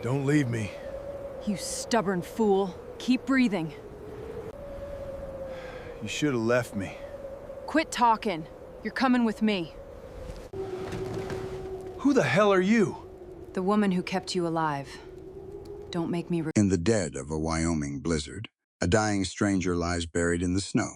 Don't leave me. You stubborn fool. Keep breathing. You should have left me. Quit talking. You're coming with me. Who the hell are you? The woman who kept you alive. Don't make me In the dead of a Wyoming blizzard, a dying stranger lies buried in the snow,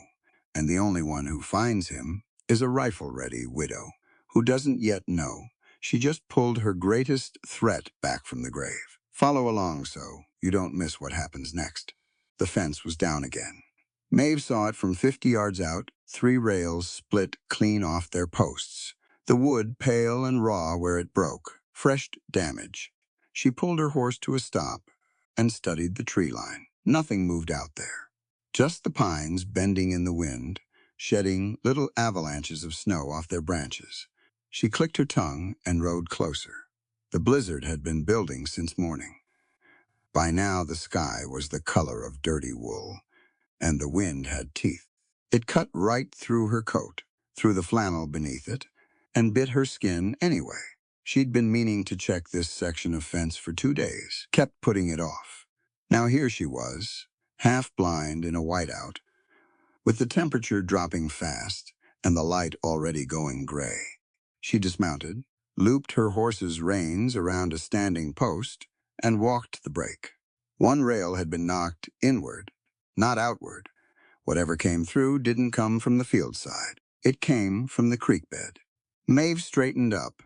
and the only one who finds him is a rifle-ready widow who doesn't yet know she just pulled her greatest threat back from the grave. Follow along so you don't miss what happens next. The fence was down again. Maeve saw it from 50 yards out, 3 rails split clean off their posts. The wood pale and raw where it broke, fresh damage. She pulled her horse to a stop and studied the tree line. Nothing moved out there. Just the pines bending in the wind, shedding little avalanches of snow off their branches. She clicked her tongue and rode closer. The blizzard had been building since morning. By now the sky was the color of dirty wool, and the wind had teeth. It cut right through her coat, through the flannel beneath it, and bit her skin anyway. She'd been meaning to check this section of fence for 2 days, kept putting it off. Now here she was, half blind in a whiteout, with the temperature dropping fast and the light already going gray. She dismounted, looped her horse's reins around a standing post, and walked the break. One rail had been knocked inward, not outward. Whatever came through didn't come from the field side. It came from the creek bed. Maeve straightened up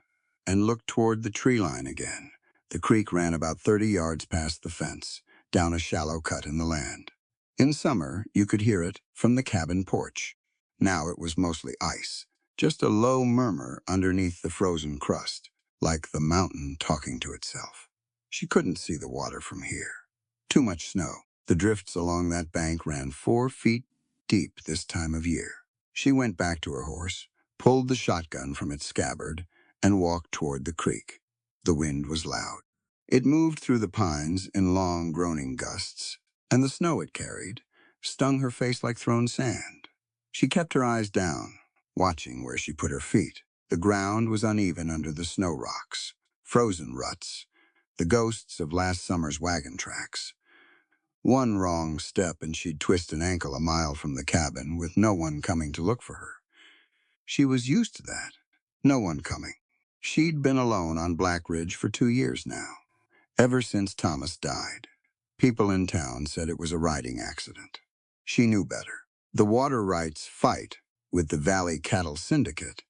and looked toward the tree line again. The creek ran about 30 yards past the fence, down a shallow cut in the land. In summer, you could hear it from the cabin porch. Now it was mostly ice, just a low murmur underneath the frozen crust, like the mountain talking to itself. She couldn't see the water from here. Too much snow. The drifts along that bank ran 4 feet deep this time of year. She went back to her horse, pulled the shotgun from its scabbard, and walked toward the creek. The wind was loud. It moved through the pines in long, groaning gusts, and the snow it carried stung her face like thrown sand. She kept her eyes down, watching where she put her feet. The ground was uneven under the snow rocks, frozen ruts, the ghosts of last summer's wagon tracks. One wrong step and she'd twist an ankle a mile from the cabin with no one coming to look for her. She was used to that. No one coming. She'd been alone on Black Ridge for 2 years now, ever since Thomas died. People in town said it was a riding accident. She knew better. The water rights fight with the Valley Cattle Syndicate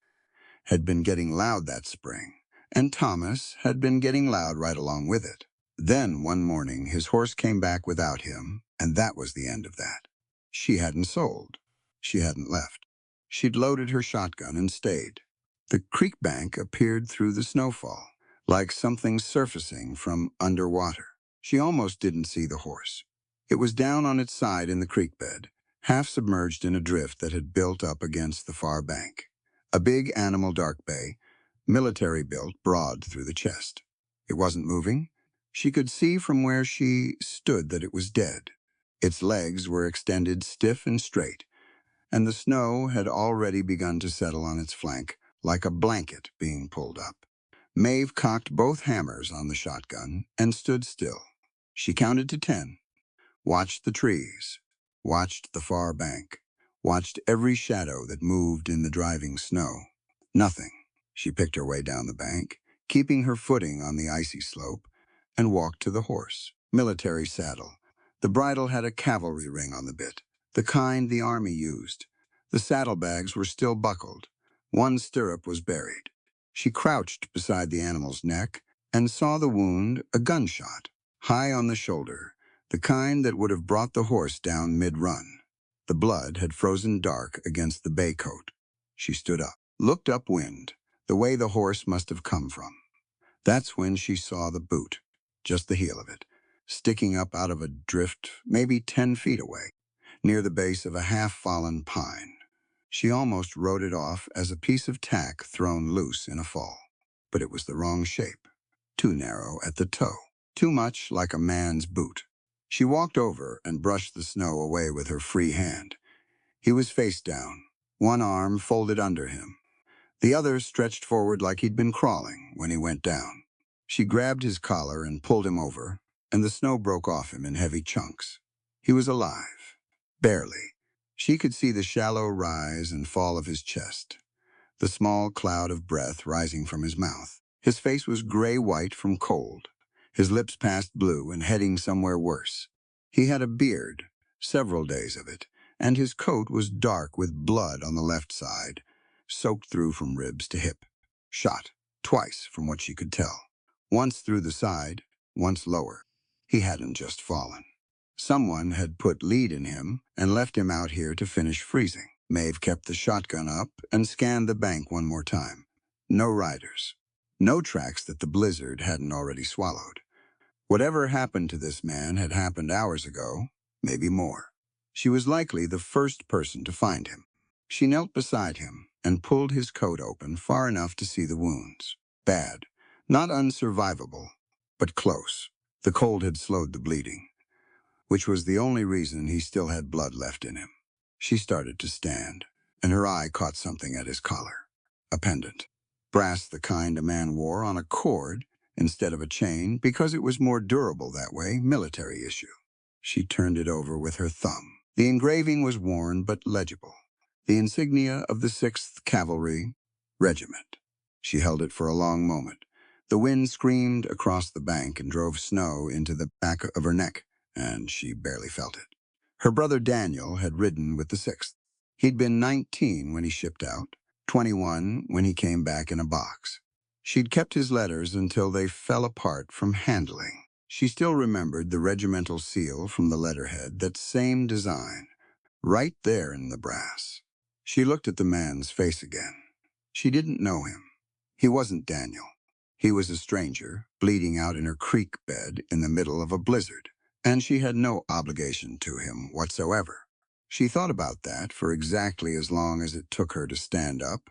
had been getting loud that spring, and Thomas had been getting loud right along with it. Then, one morning, his horse came back without him, and that was the end of that. She hadn't sold. She hadn't left. She'd loaded her shotgun and stayed. The creek bank appeared through the snowfall, like something surfacing from underwater. She almost didn't see the horse. It was down on its side in the creek bed, half submerged in a drift that had built up against the far bank. A big animal dark bay, military built, broad through the chest. It wasn't moving. She could see from where she stood that it was dead. Its legs were extended stiff and straight, and the snow had already begun to settle on its flank, like a blanket being pulled up. Maeve cocked both hammers on the shotgun and stood still. She counted to 10, watched the trees, watched the far bank, watched every shadow that moved in the driving snow. Nothing. She picked her way down the bank, keeping her footing on the icy slope, and walked to the horse. Military saddle. The bridle had a cavalry ring on the bit, the kind the army used. The saddlebags were still buckled. One stirrup was buried. She crouched beside the animal's neck and saw the wound, a gunshot, high on the shoulder, the kind that would have brought the horse down mid-run. The blood had frozen dark against the bay coat. She stood up, looked upwind, the way the horse must have come from. That's when she saw the boot, just the heel of it, sticking up out of a drift maybe 10 feet away, near the base of a half-fallen pine. She almost wrote it off as a piece of tack thrown loose in a fall. But it was the wrong shape, too narrow at the toe, too much like a man's boot. She walked over and brushed the snow away with her free hand. He was face down, one arm folded under him. The other stretched forward like he'd been crawling when he went down. She grabbed his collar and pulled him over, and the snow broke off him in heavy chunks. He was alive. Barely. She could see the shallow rise and fall of his chest, the small cloud of breath rising from his mouth. His face was gray-white from cold, his lips past blue and heading somewhere worse. He had a beard, several days of it, and his coat was dark with blood on the left side, soaked through from ribs to hip. Shot, twice from what she could tell. Once through the side, once lower. He hadn't just fallen. Someone had put lead in him and left him out here to finish freezing. Maeve kept the shotgun up and scanned the bank one more time. No riders. No tracks that the blizzard hadn't already swallowed. Whatever happened to this man had happened hours ago, maybe more. She was likely the first person to find him. She knelt beside him and pulled his coat open far enough to see the wounds. Bad. Not unsurvivable, but close. The cold had slowed the bleeding, which was the only reason he still had blood left in him. She started to stand, and her eye caught something at his collar. A pendant. Brass, the kind a man wore on a cord instead of a chain, because it was more durable that way, military issue. She turned it over with her thumb. The engraving was worn but legible. The insignia of the 6th Cavalry Regiment. She held it for a long moment. The wind screamed across the bank and drove snow into the back of her neck, and she barely felt it. Her brother Daniel had ridden with the 6th. He'd been 19 when he shipped out, 21 when he came back in a box. She'd kept his letters until they fell apart from handling. She still remembered the regimental seal from the letterhead, that same design, right there in the brass. She looked at the man's face again. She didn't know him. He wasn't Daniel. He was a stranger, bleeding out in her creek bed in the middle of a blizzard, and she had no obligation to him whatsoever. She thought about that for exactly as long as it took her to stand up,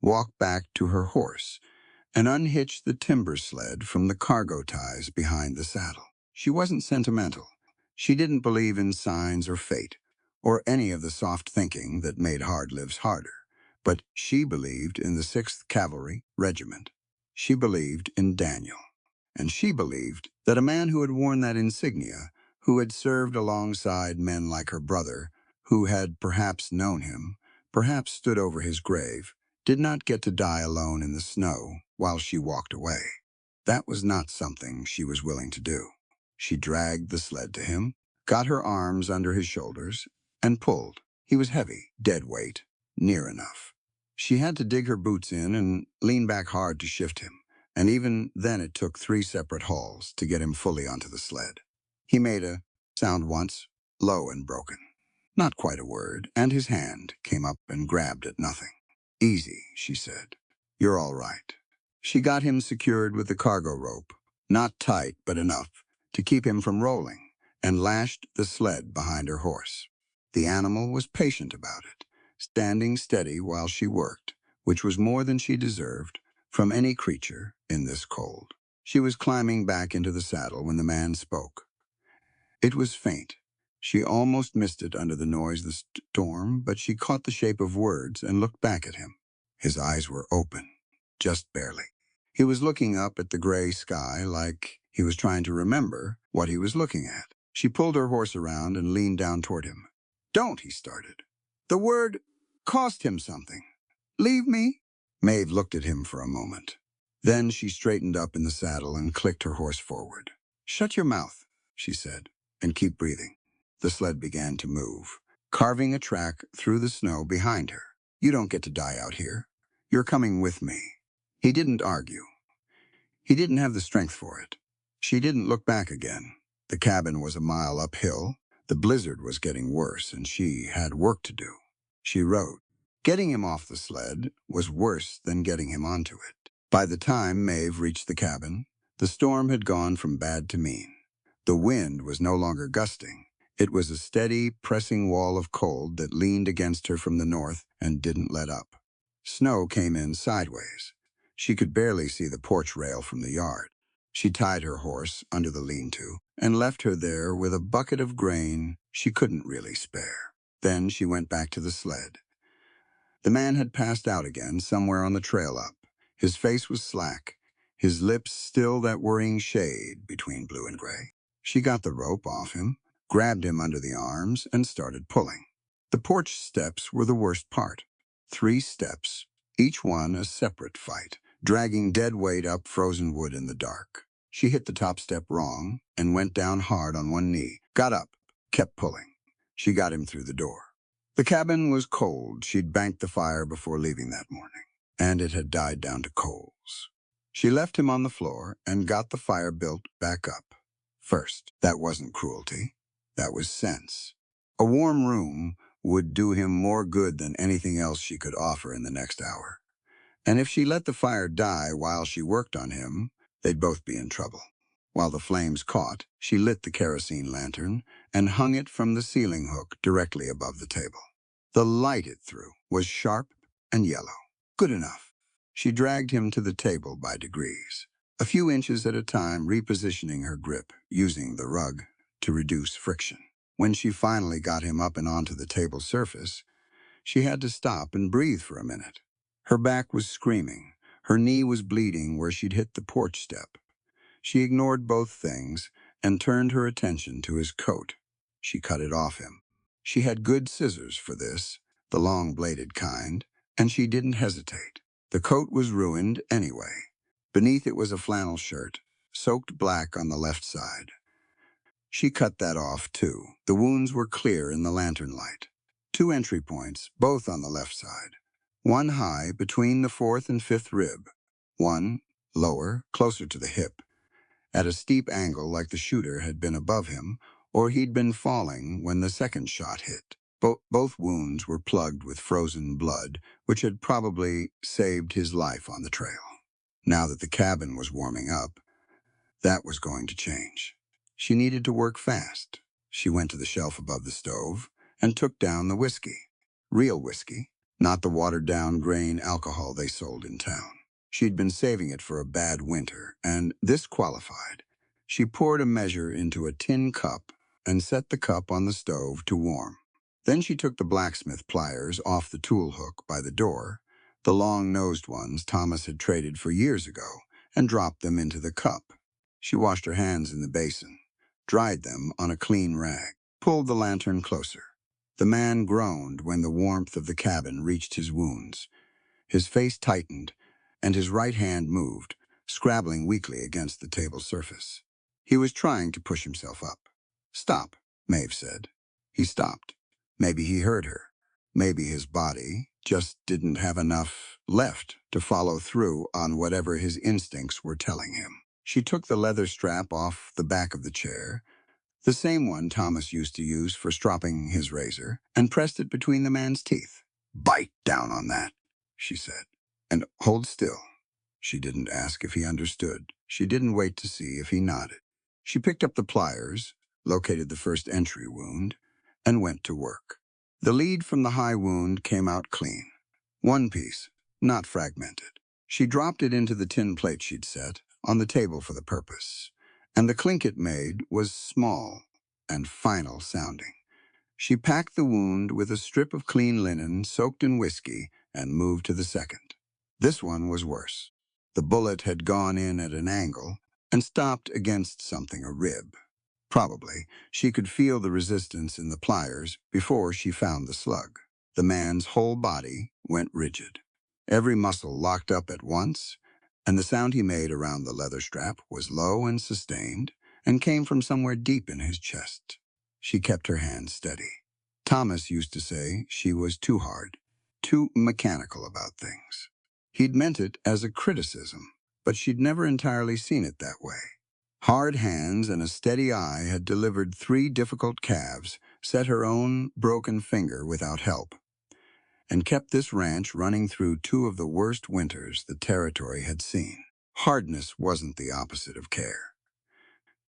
walk back to her horse, and unhitch the timber sled from the cargo ties behind the saddle. She wasn't sentimental. She didn't believe in signs or fate, or any of the soft thinking that made hard lives harder. But she believed in the 6th Cavalry Regiment. She believed in Daniel. And she believed that a man who had worn that insignia, who had served alongside men like her brother, who had perhaps known him, perhaps stood over his grave, did not get to die alone in the snow while she walked away. That was not something she was willing to do. She dragged the sled to him, got her arms under his shoulders, and pulled. He was heavy, dead weight, near enough. She had to dig her boots in and lean back hard to shift him, and even then it took 3 separate hauls to get him fully onto the sled. He made a sound once, low and broken. Not quite a word, and his hand came up and grabbed at nothing. "Easy," she said. "You're all right." She got him secured with the cargo rope, not tight but enough to keep him from rolling, and lashed the sled behind her horse. The animal was patient about it, standing steady while she worked, which was more than she deserved from any creature in this cold. She was climbing back into the saddle when the man spoke. It was faint. She almost missed it under the noise of the storm, but she caught the shape of words and looked back at him. His eyes were open, just barely. He was looking up at the gray sky like he was trying to remember what he was looking at. She pulled her horse around and leaned down toward him. "Don't," he started. The word cost him something. "Leave me?" Maeve looked at him for a moment. Then she straightened up in the saddle and clicked her horse forward. "Shut your mouth," she said, "and keep breathing." The sled began to move, carving a track through the snow behind her. "You don't get to die out here. You're coming with me." He didn't argue. He didn't have the strength for it. She didn't look back again. The cabin was a mile uphill. The blizzard was getting worse, and she had work to do. She rode. Getting him off the sled was worse than getting him onto it. By the time Maeve reached the cabin, the storm had gone from bad to mean. The wind was no longer gusting. It was a steady, pressing wall of cold that leaned against her from the north and didn't let up. Snow came in sideways. She could barely see the porch rail from the yard. She tied her horse under the lean-to and left her there with a bucket of grain she couldn't really spare. Then she went back to the sled. The man had passed out again somewhere on the trail up. His face was slack, his lips still that worrying shade between blue and gray. She got the rope off him, grabbed him under the arms, and started pulling. The porch steps were the worst part. 3 steps, each one a separate fight, dragging dead weight up frozen wood in the dark. She hit the top step wrong and went down hard on one knee, got up, kept pulling. She got him through the door. The cabin was cold. She'd banked the fire before leaving that morning, and it had died down to coals. She left him on the floor and got the fire built back up. First, that wasn't cruelty. That was sense. A warm room would do him more good than anything else she could offer in the next hour. And if she let the fire die while she worked on him, they'd both be in trouble. While the flames caught, she lit the kerosene lantern and hung it from the ceiling hook directly above the table. The light it threw was sharp and yellow. Good enough. She dragged him to the table by degrees, a few inches at a time, repositioning her grip, using the rug to reduce friction. When she finally got him up and onto the table surface, she had to stop and breathe for a minute. Her back was screaming. Her knee was bleeding where she'd hit the porch step. She ignored both things and turned her attention to his coat. She cut it off him. She had good scissors for this, the long-bladed kind, and she didn't hesitate. The coat was ruined anyway. Beneath it was a flannel shirt, soaked black on the left side. She cut that off, too. The wounds were clear in the lantern light. 2 entry points, both on the left side. One high between the 4th and 5th rib. One lower, closer to the hip, at a steep angle like the shooter had been above him, or he'd been falling when the second shot hit. Both wounds were plugged with frozen blood, which had probably saved his life on the trail. Now that the cabin was warming up, that was going to change. She needed to work fast. She went to the shelf above the stove and took down the whiskey. Real whiskey, not the watered-down grain alcohol they sold in town. She'd been saving it for a bad winter, and this qualified. She poured a measure into a tin cup and set the cup on the stove to warm. Then she took the blacksmith pliers off the tool hook by the door, the long-nosed ones Thomas had traded for years ago, and dropped them into the cup. She washed her hands in the basin, dried them on a clean rag, pulled the lantern closer. The man groaned when the warmth of the cabin reached his wounds. His face tightened, and his right hand moved, scrabbling weakly against the table surface. He was trying to push himself up. "Stop," Maeve said. He stopped. Maybe he heard her. Maybe his body just didn't have enough left to follow through on whatever his instincts were telling him. She took the leather strap off the back of the chair, the same one Thomas used to use for stropping his razor, and pressed it between the man's teeth. "Bite down on that," she said. "And hold still." She didn't ask if he understood. She didn't wait to see if he nodded. She picked up the pliers, located the first entry wound, and went to work. The lead from the high wound came out clean. One piece, not fragmented. She dropped it into the tin plate she'd set on the table for the purpose, and the clink it made was small and final sounding. She packed the wound with a strip of clean linen soaked in whiskey and moved to the second. This one was worse. The bullet had gone in at an angle and stopped against something, a rib. Probably, she could feel the resistance in the pliers before she found the slug. The man's whole body went rigid. Every muscle locked up at once, and the sound he made around the leather strap was low and sustained and came from somewhere deep in his chest. She kept her hands steady. Thomas used to say she was too hard, too mechanical about things. He'd meant it as a criticism, but she'd never entirely seen it that way. Hard hands and a steady eye had delivered 3 difficult calves, set her own broken finger without help, and kept this ranch running through 2 of the worst winters the territory had seen. Hardness wasn't the opposite of care.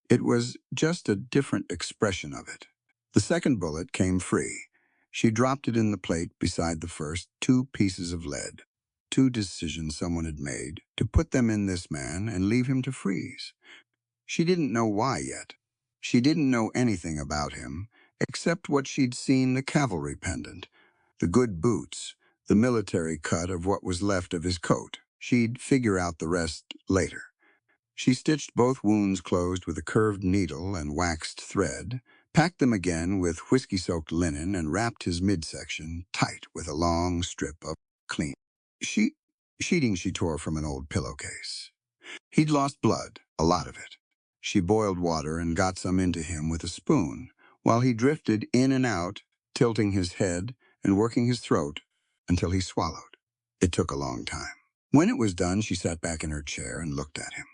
It was just a different expression of it. The second bullet came free. She dropped it in the plate beside the first, 2 pieces of lead. 2 decisions someone had made to put them in this man and leave him to freeze. She didn't know why yet. She didn't know anything about him, except what she'd seen: the cavalry pendant, the good boots, the military cut of what was left of his coat. She'd figure out the rest later. She stitched both wounds closed with a curved needle and waxed thread, packed them again with whiskey-soaked linen, and wrapped his midsection tight with a long strip of clean sheeting she tore from an old pillowcase. He'd lost blood, a lot of it. She boiled water and got some into him with a spoon, while he drifted in and out, tilting his head and working his throat until he swallowed. It took a long time. When it was done, she sat back in her chair and looked at him.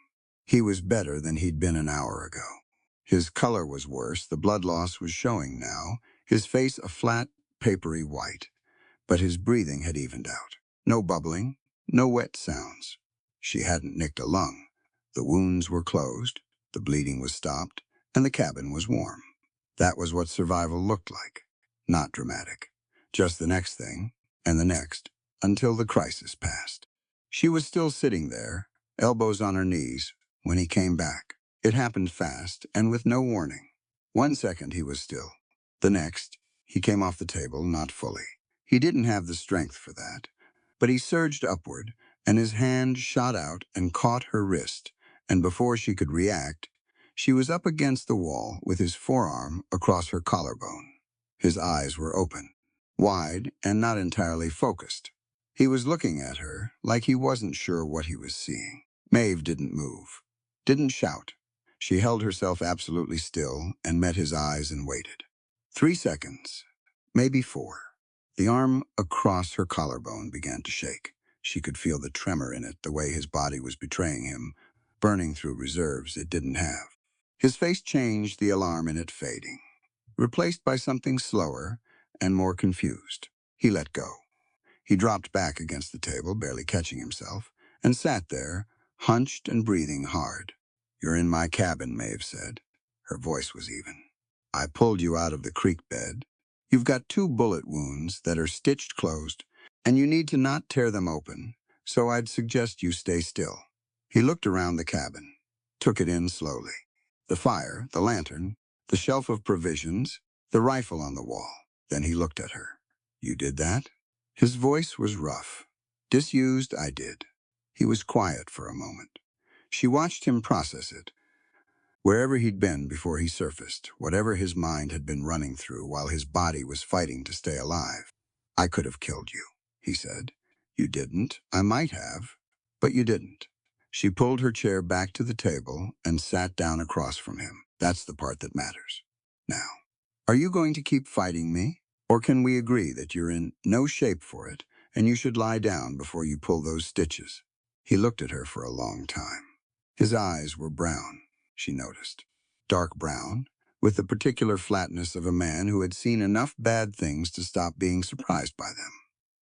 He was better than he'd been an hour ago. His color was worse, the blood loss was showing now, his face a flat, papery white, but his breathing had evened out. No bubbling, no wet sounds. She hadn't nicked a lung. The wounds were closed, the bleeding was stopped, and the cabin was warm. That was what survival looked like. Not dramatic. Just the next thing, and the next, until the crisis passed. She was still sitting there, elbows on her knees, when he came back. It happened fast and with no warning. 1 second he was still. The next, he came off the table, not fully. He didn't have the strength for that. But he surged upward, and his hand shot out and caught her wrist, and before she could react, she was up against the wall with his forearm across her collarbone. His eyes were open, wide and not entirely focused. He was looking at her like he wasn't sure what he was seeing. Maeve didn't move, didn't shout. She held herself absolutely still and met his eyes and waited. 3 seconds, maybe 4. The arm across her collarbone began to shake. She could feel the tremor in it, the way his body was betraying him, burning through reserves it didn't have. His face changed, the alarm in it fading, replaced by something slower and more confused. He let go. He dropped back against the table, barely catching himself, and sat there, hunched and breathing hard. "You're in my cabin," Maeve said. Her voice was even. "I pulled you out of the creek bed. You've got 2 bullet wounds that are stitched closed, and you need to not tear them open, so I'd suggest you stay still." He looked around the cabin, took it in slowly. The fire, the lantern, the shelf of provisions, the rifle on the wall. Then he looked at her. "You did that?" His voice was rough. "Disused, I did." He was quiet for a moment. She watched him process it. Wherever he'd been before he surfaced, whatever his mind had been running through while his body was fighting to stay alive. "I could have killed you," he said. "You didn't. I might have, but you didn't." She pulled her chair back to the table and sat down across from him. "That's the part that matters. Now, are you going to keep fighting me? Or can we agree that you're in no shape for it and you should lie down before you pull those stitches?" He looked at her for a long time. His eyes were brown, she noticed. Dark brown, with the particular flatness of a man who had seen enough bad things to stop being surprised by them.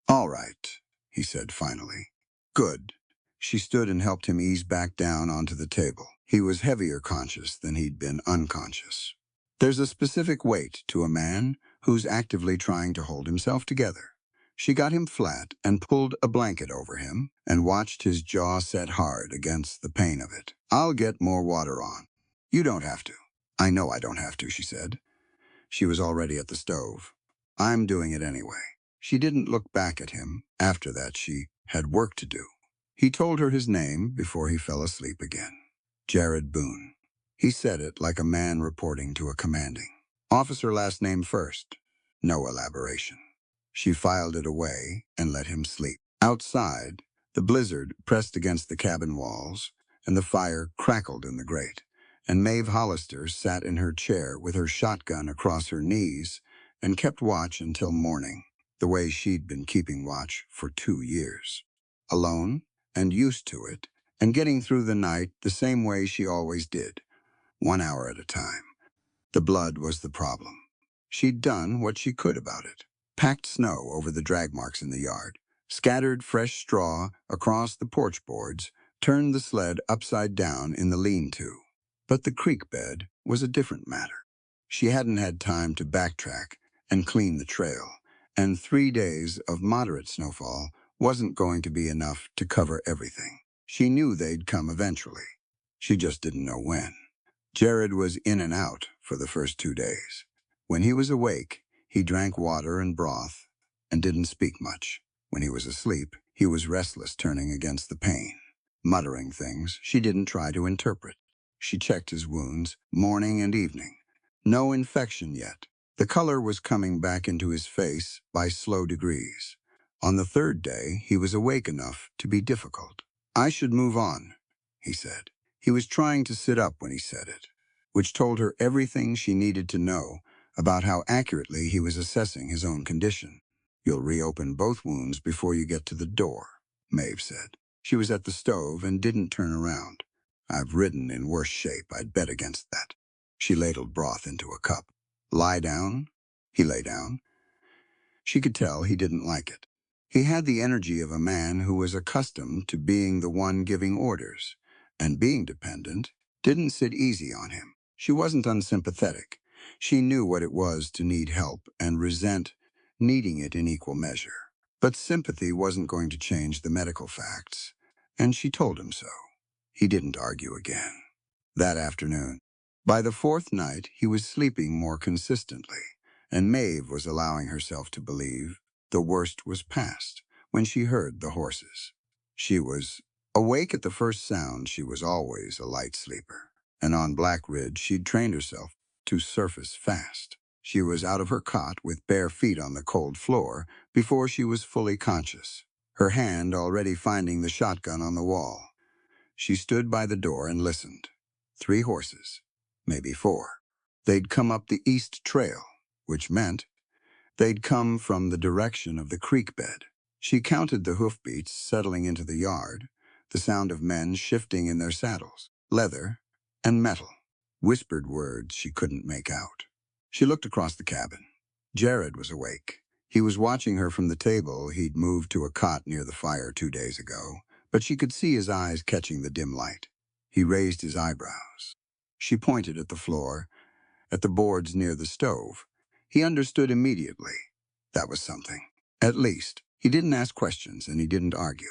"All right," he said finally. "Good." She stood and helped him ease back down onto the table. He was heavier conscious than he'd been unconscious. There's a specific weight to a man who's actively trying to hold himself together. She got him flat and pulled a blanket over him and watched his jaw set hard against the pain of it. "I'll get more water on." "You don't have to." "I know I don't have to," she said. She was already at the stove. "I'm doing it anyway." She didn't look back at him. After that, she had work to do. He told her his name before he fell asleep again. Jared Boone. He said it like a man reporting to a commanding. Officer last name first. No elaboration. She filed it away and let him sleep. Outside, the blizzard pressed against the cabin walls, and the fire crackled in the grate, and Maeve Hollister sat in her chair with her shotgun across her knees and kept watch until morning, the way she'd been keeping watch for 2 years. Alone, and used to it, and getting through the night the same way she always did, 1 hour at a time. The blood was the problem. She'd done what she could about it. Packed snow over the drag marks in the yard, scattered fresh straw across the porch boards, turned the sled upside down in the lean-to. But the creek bed was a different matter. She hadn't had time to backtrack and clean the trail, and 3 days of moderate snowfall wasn't going to be enough to cover everything. She knew they'd come eventually. She just didn't know when. Jared was in and out for the first 2 days. When he was awake, he drank water and broth and didn't speak much. When he was asleep, he was restless, turning against the pain. muttering things she didn't try to interpret. She checked his wounds morning and evening. No infection yet. The color was coming back into his face by slow degrees. On the third day, he was awake enough to be difficult. "I should move on," he said. He was trying to sit up when he said it, which told her everything she needed to know about how accurately he was assessing his own condition. "You'll reopen both wounds before you get to the door," Maeve said. She was at the stove and didn't turn around. "I've ridden in worse shape, I'd bet against that." She ladled broth into a cup. "Lie down." He lay down. She could tell he didn't like it. He had the energy of a man who was accustomed to being the one giving orders, and being dependent didn't sit easy on him. She wasn't unsympathetic. She knew what it was to need help and resent needing it in equal measure. But sympathy wasn't going to change the medical facts, and she told him so. He didn't argue again. That afternoon, by the fourth night, he was sleeping more consistently, and Maeve was allowing herself to believe the worst was past when she heard the horses. She was awake at the first sound. She was always a light sleeper, and on Black Ridge she'd trained herself to surface fast. She was out of her cot with bare feet on the cold floor before she was fully conscious, her hand already finding the shotgun on the wall. She stood by the door and listened. 3 horses, maybe 4. They'd come up the east trail, which meant they'd come from the direction of the creek bed. She counted the hoofbeats settling into the yard, the sound of men shifting in their saddles, leather and metal, whispered words she couldn't make out. She looked across the cabin. Jared was awake. He was watching her from the table he'd moved to a cot near the fire 2 days ago, but she could see his eyes catching the dim light. He raised his eyebrows. She pointed at the floor, at the boards near the stove. He understood immediately. That was something. At least, he didn't ask questions and he didn't argue.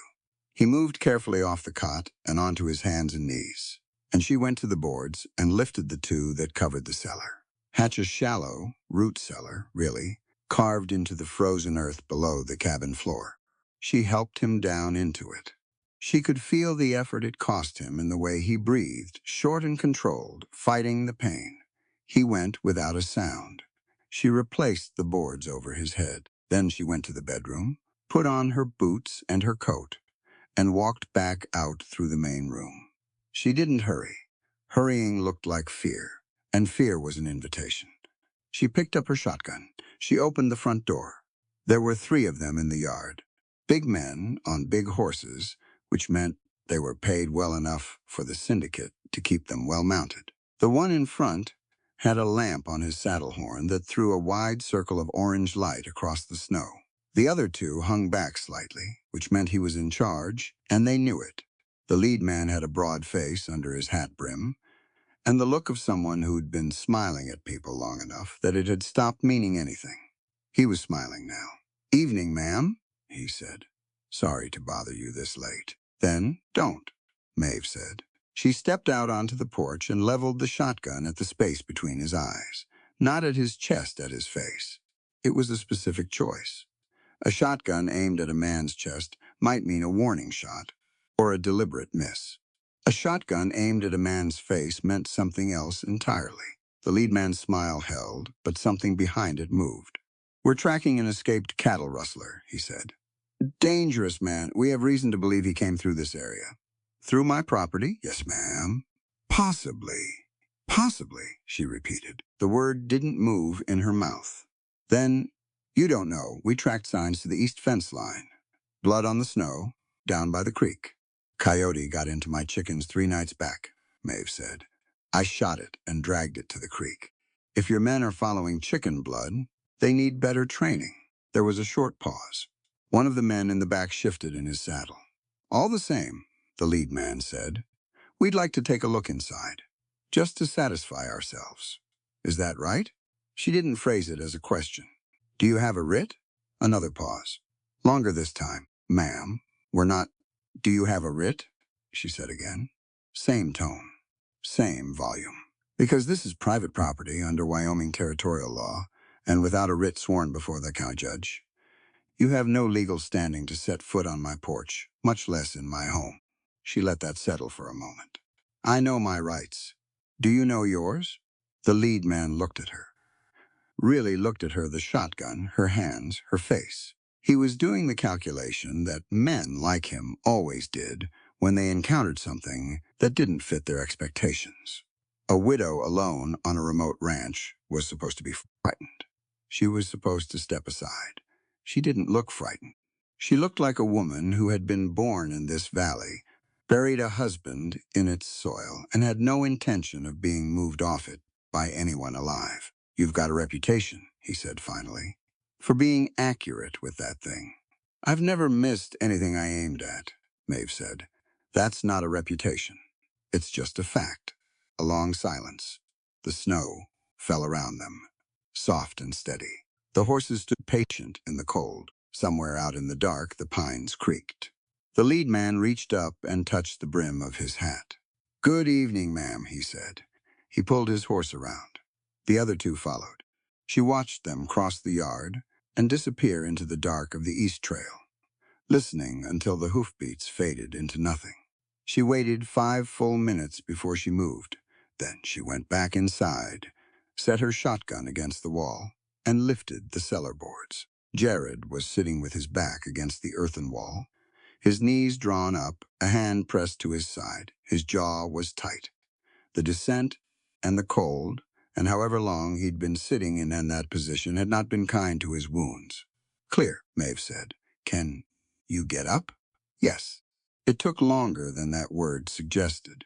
He moved carefully off the cot and onto his hands and knees, and she went to the boards and lifted the 2 that covered the cellar. Hatch's shallow, root cellar, really, carved into the frozen earth below the cabin floor. She helped him down into it. She could feel the effort it cost him in the way he breathed, short and controlled, fighting the pain. He went without a sound. She replaced the boards over his head. Then she went to the bedroom, put on her boots and her coat, and walked back out through the main room. She didn't hurry. Hurrying looked like fear, and fear was an invitation. She picked up her shotgun. She opened the front door. There were 3 of them in the yard. Big men on big horses, which meant they were paid well enough for the syndicate to keep them well mounted. The one in front had a lamp on his saddle horn that threw a wide circle of orange light across the snow. The other 2 hung back slightly, which meant he was in charge, and they knew it. The lead man had a broad face under his hat brim, and the look of someone who'd been smiling at people long enough that it had stopped meaning anything. He was smiling now. "Evening, ma'am," he said. "Sorry to bother you this late." "Then don't," Maeve said. She stepped out onto the porch and leveled the shotgun at the space between his eyes, not at his chest, at his face. It was a specific choice. A shotgun aimed at a man's chest might mean a warning shot or a deliberate miss. A shotgun aimed at a man's face meant something else entirely. The lead man's smile held, but something behind it moved. "We're tracking an escaped cattle rustler," he said. "Dangerous man. We have reason to believe he came through this area." "Through my property?" "Yes, ma'am." "Possibly." "Possibly," she repeated. The word didn't move in her mouth. "Then, you don't know. We tracked signs to the east fence line. Blood on the snow, down by the creek." "Coyote got into my chickens 3 nights back," Maeve said. "I shot it and dragged it to the creek. If your men are following chicken blood, they need better training." There was a short pause. One of the men in the back shifted in his saddle. "All the same," the lead man said, "we'd like to take a look inside, just to satisfy ourselves. Is that right?" She didn't phrase it as a question. "Do you have a writ?" Another pause. Longer this time. "Ma'am, we're not—" "Do you have a writ?" she said again. Same tone, same volume. "Because this is private property under Wyoming territorial law, and without a writ sworn before the county judge, you have no legal standing to set foot on my porch, much less in my home." She let that settle for a moment. I know my rights. Do you know yours? The lead man looked at her. Really looked at her, the shotgun, her hands, her face. He was doing the calculation that men like him always did when they encountered something that didn't fit their expectations. A widow alone on a remote ranch was supposed to be frightened. She was supposed to step aside. She didn't look frightened. She looked like a woman who had been born in this valley, buried a husband in its soil, and had no intention of being moved off it by anyone alive. You've got a reputation, he said finally, for being accurate with that thing. I've never missed anything I aimed at, Maeve said. That's not a reputation. It's just a fact. A long silence. The snow fell around them, soft and steady. The horses stood patient in the cold. Somewhere out in the dark, the pines creaked. The lead man reached up and touched the brim of his hat. Good evening, ma'am, he said. He pulled his horse around. The other two followed. She watched them cross the yard and disappear into the dark of the east trail, listening until the hoofbeats faded into nothing. She waited 5 full minutes before she moved. Then she went back inside, set her shotgun against the wall, and lifted the cellar boards. Jared was sitting with his back against the earthen wall, his knees drawn up, a hand pressed to his side. His jaw was tight. The descent and the cold, and however long he'd been sitting in that position, had not been kind to his wounds. Clear, Maeve said. Can you get up? Yes. It took longer than that word suggested,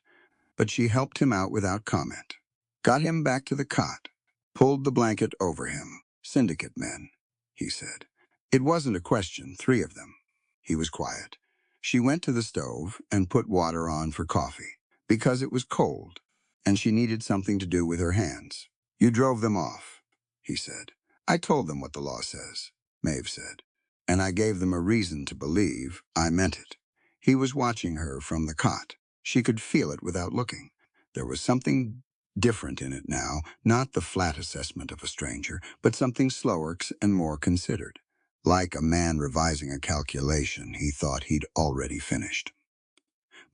but she helped him out without comment. Got him back to the cot, pulled the blanket over him. Syndicate men, he said. It wasn't a question, 3 of them. He was quiet. She went to the stove and put water on for coffee, because it was cold, and she needed something to do with her hands. You drove them off, he said. I told them what the law says, Maeve said, and I gave them a reason to believe I meant it. He was watching her from the cot. She could feel it without looking. There was something different in it now, not the flat assessment of a stranger, but something slower and more considered. Like a man revising a calculation he thought he'd already finished.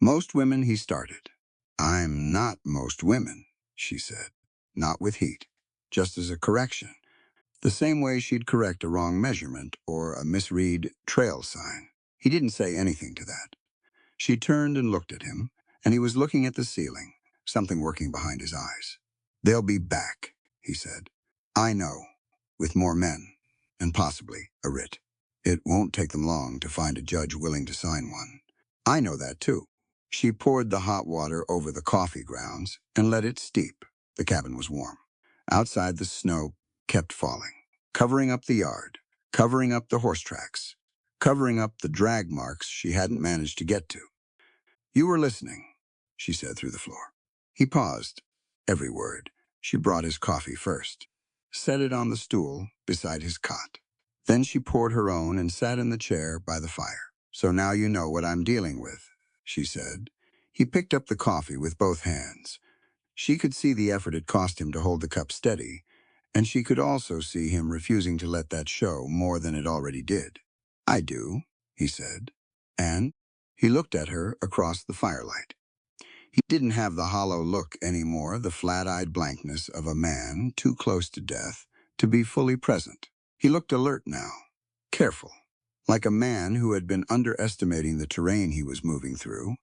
Most women, he started. I'm not most women, she said. Not with heat. Just as a correction. The same way she'd correct a wrong measurement or a misread trail sign. He didn't say anything to that. She turned and looked at him, and he was looking at the ceiling, something working behind his eyes. They'll be back, he said. I know, with more men, and possibly a writ. It won't take them long to find a judge willing to sign one. I know that, too. She poured the hot water over the coffee grounds and let it steep. The cabin was warm. Outside, the snow kept falling, covering up the yard, covering up the horse tracks, covering up the drag marks she hadn't managed to get to. You were listening, she said through the floor. He paused. Every word. She brought his coffee first, set it on the stool beside his cot. Then she poured her own and sat in the chair by the fire. So now you know what I'm dealing with, she said. He picked up the coffee with both hands. She could see the effort it cost him to hold the cup steady, and she could also see him refusing to let that show more than it already did. I do, he said. And he looked at her across the firelight. He didn't have the hollow look anymore, the flat-eyed blankness of a man too close to death to be fully present. He looked alert now, careful, like a man who had been underestimating the terrain he was moving through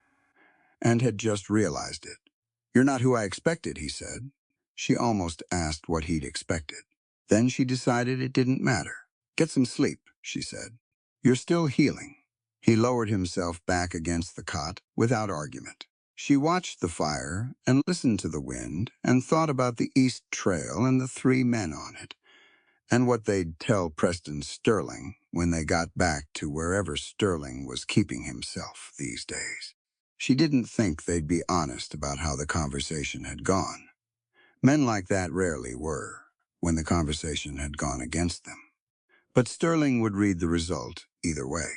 and had just realized it. You're not who I expected, he said. She almost asked what he'd expected. Then she decided it didn't matter. Get some sleep, she said. You're still healing. He lowered himself back against the cot without argument. She watched the fire and listened to the wind and thought about the East Trail and the 3 men on it, and what they'd tell Preston Sterling when they got back to wherever Sterling was keeping himself these days. She didn't think they'd be honest about how the conversation had gone. Men like that rarely were, when the conversation had gone against them. But Sterling would read the result either way.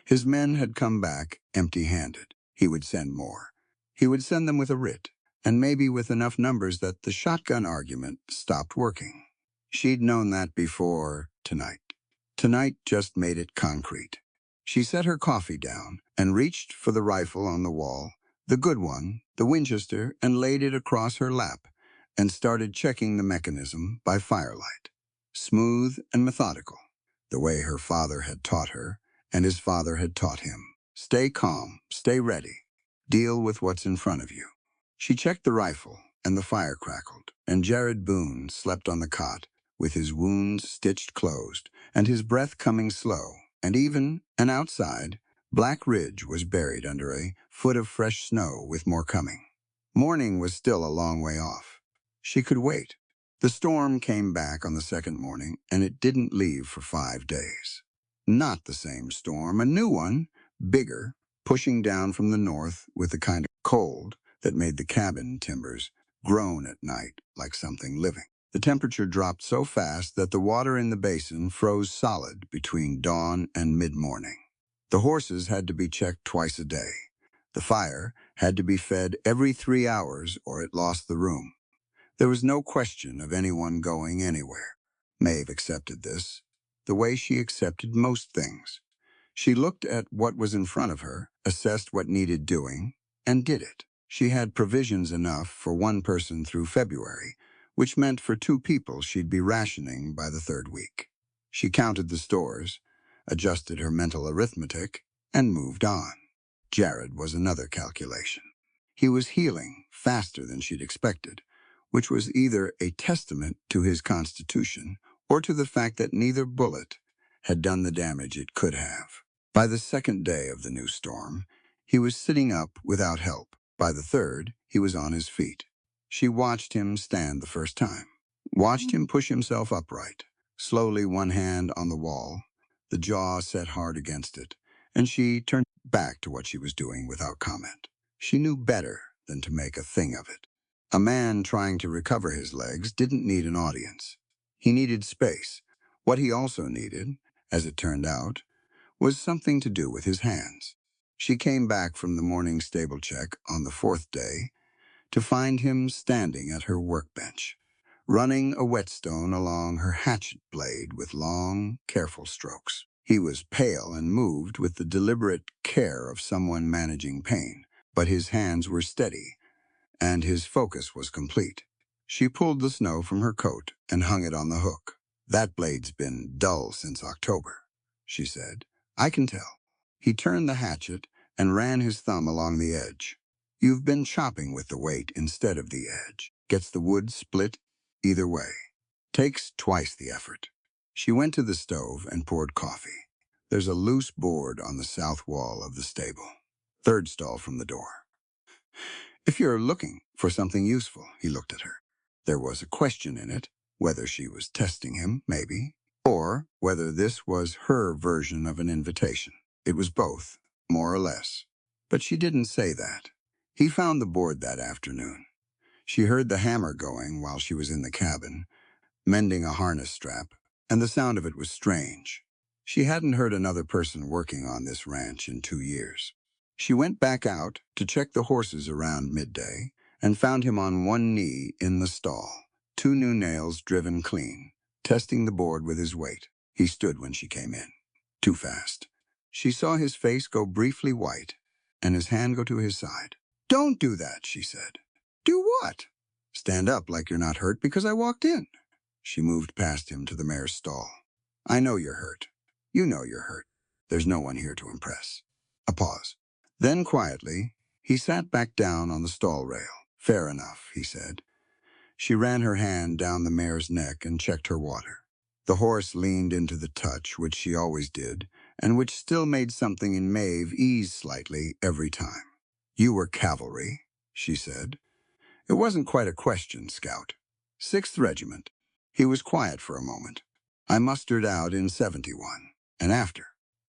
His men had come back empty-handed. He would send more. He would send them with a writ, and maybe with enough numbers that the shotgun argument stopped working. She'd known that before tonight. Tonight just made it concrete. She set her coffee down and reached for the rifle on the wall, the good one, the Winchester, and laid it across her lap, and started checking the mechanism by firelight. Smooth and methodical, the way her father had taught her, and his father had taught him. Stay calm, stay ready, deal with what's in front of you. She checked the rifle, and the fire crackled, and Jared Boone slept on the cot, with his wounds stitched closed, and his breath coming slow, and outside, Black Ridge was buried under a foot of fresh snow with more coming. Morning was still a long way off. She could wait. The storm came back on the second morning, and it didn't leave for 5 days. Not the same storm, a new one, bigger, pushing down from the north with the kind of cold that made the cabin timbers groan at night like something living. The temperature dropped so fast that the water in the basin froze solid between dawn and mid-morning. The horses had to be checked twice a day. The fire had to be fed every 3 hours or it lost the room. There was no question of anyone going anywhere. Maeve accepted this, the way she accepted most things. She looked at what was in front of her, assessed what needed doing, and did it. She had provisions enough for one person through February, which meant for 2 people she'd be rationing by the 3rd week. She counted the stores, adjusted her mental arithmetic, and moved on. Jared was another calculation. He was healing faster than she'd expected, which was either a testament to his constitution or to the fact that neither bullet had done the damage it could have. By the 2nd day of the new storm, he was sitting up without help. By the 3rd, he was on his feet. She watched him stand the first time, watched him push himself upright, slowly one hand on the wall, the jaw set hard against it, and she turned back to what she was doing without comment. She knew better than to make a thing of it. A man trying to recover his legs didn't need an audience. He needed space. What he also needed, as it turned out, was something to do with his hands. She came back from the morning stable check on the 4th day to find him standing at her workbench, running a whetstone along her hatchet blade with long, careful strokes. He was pale and moved with the deliberate care of someone managing pain, but his hands were steady, and his focus was complete. She pulled the snow from her coat and hung it on the hook. "That blade's been dull since October," she said. "I can tell." He turned the hatchet and ran his thumb along the edge. "You've been chopping with the weight instead of the edge. Gets the wood split either way. Takes twice the effort." She went to the stove and poured coffee. "There's a loose board on the south wall of the stable. 3rd stall from the door. If you're looking for something useful," he looked at her. There was a question in it, whether she was testing him, maybe, or whether this was her version of an invitation. It was both, more or less. But she didn't say that. He found the board that afternoon. She heard the hammer going while she was in the cabin, mending a harness strap, and the sound of it was strange. She hadn't heard another person working on this ranch in 2 years. She went back out to check the horses around midday and found him on one knee in the stall, 2 new nails driven clean, testing the board with his weight. He stood when she came in. Too fast. She saw his face go briefly white and his hand go to his side. "Don't do that," she said. "Do what?" "Stand up like you're not hurt because I walked in." She moved past him to the mare's stall. "I know you're hurt. You know you're hurt. There's no one here to impress." A pause. Then quietly, he sat back down on the stall rail. "Fair enough," he said. She ran her hand down the mare's neck and checked her water. The horse leaned into the touch, which she always did, and which still made something in Maeve ease slightly every time. "You were cavalry," she said. It wasn't quite a question, Scout. 6th Regiment. He was quiet for a moment. "I mustered out in 71, and after."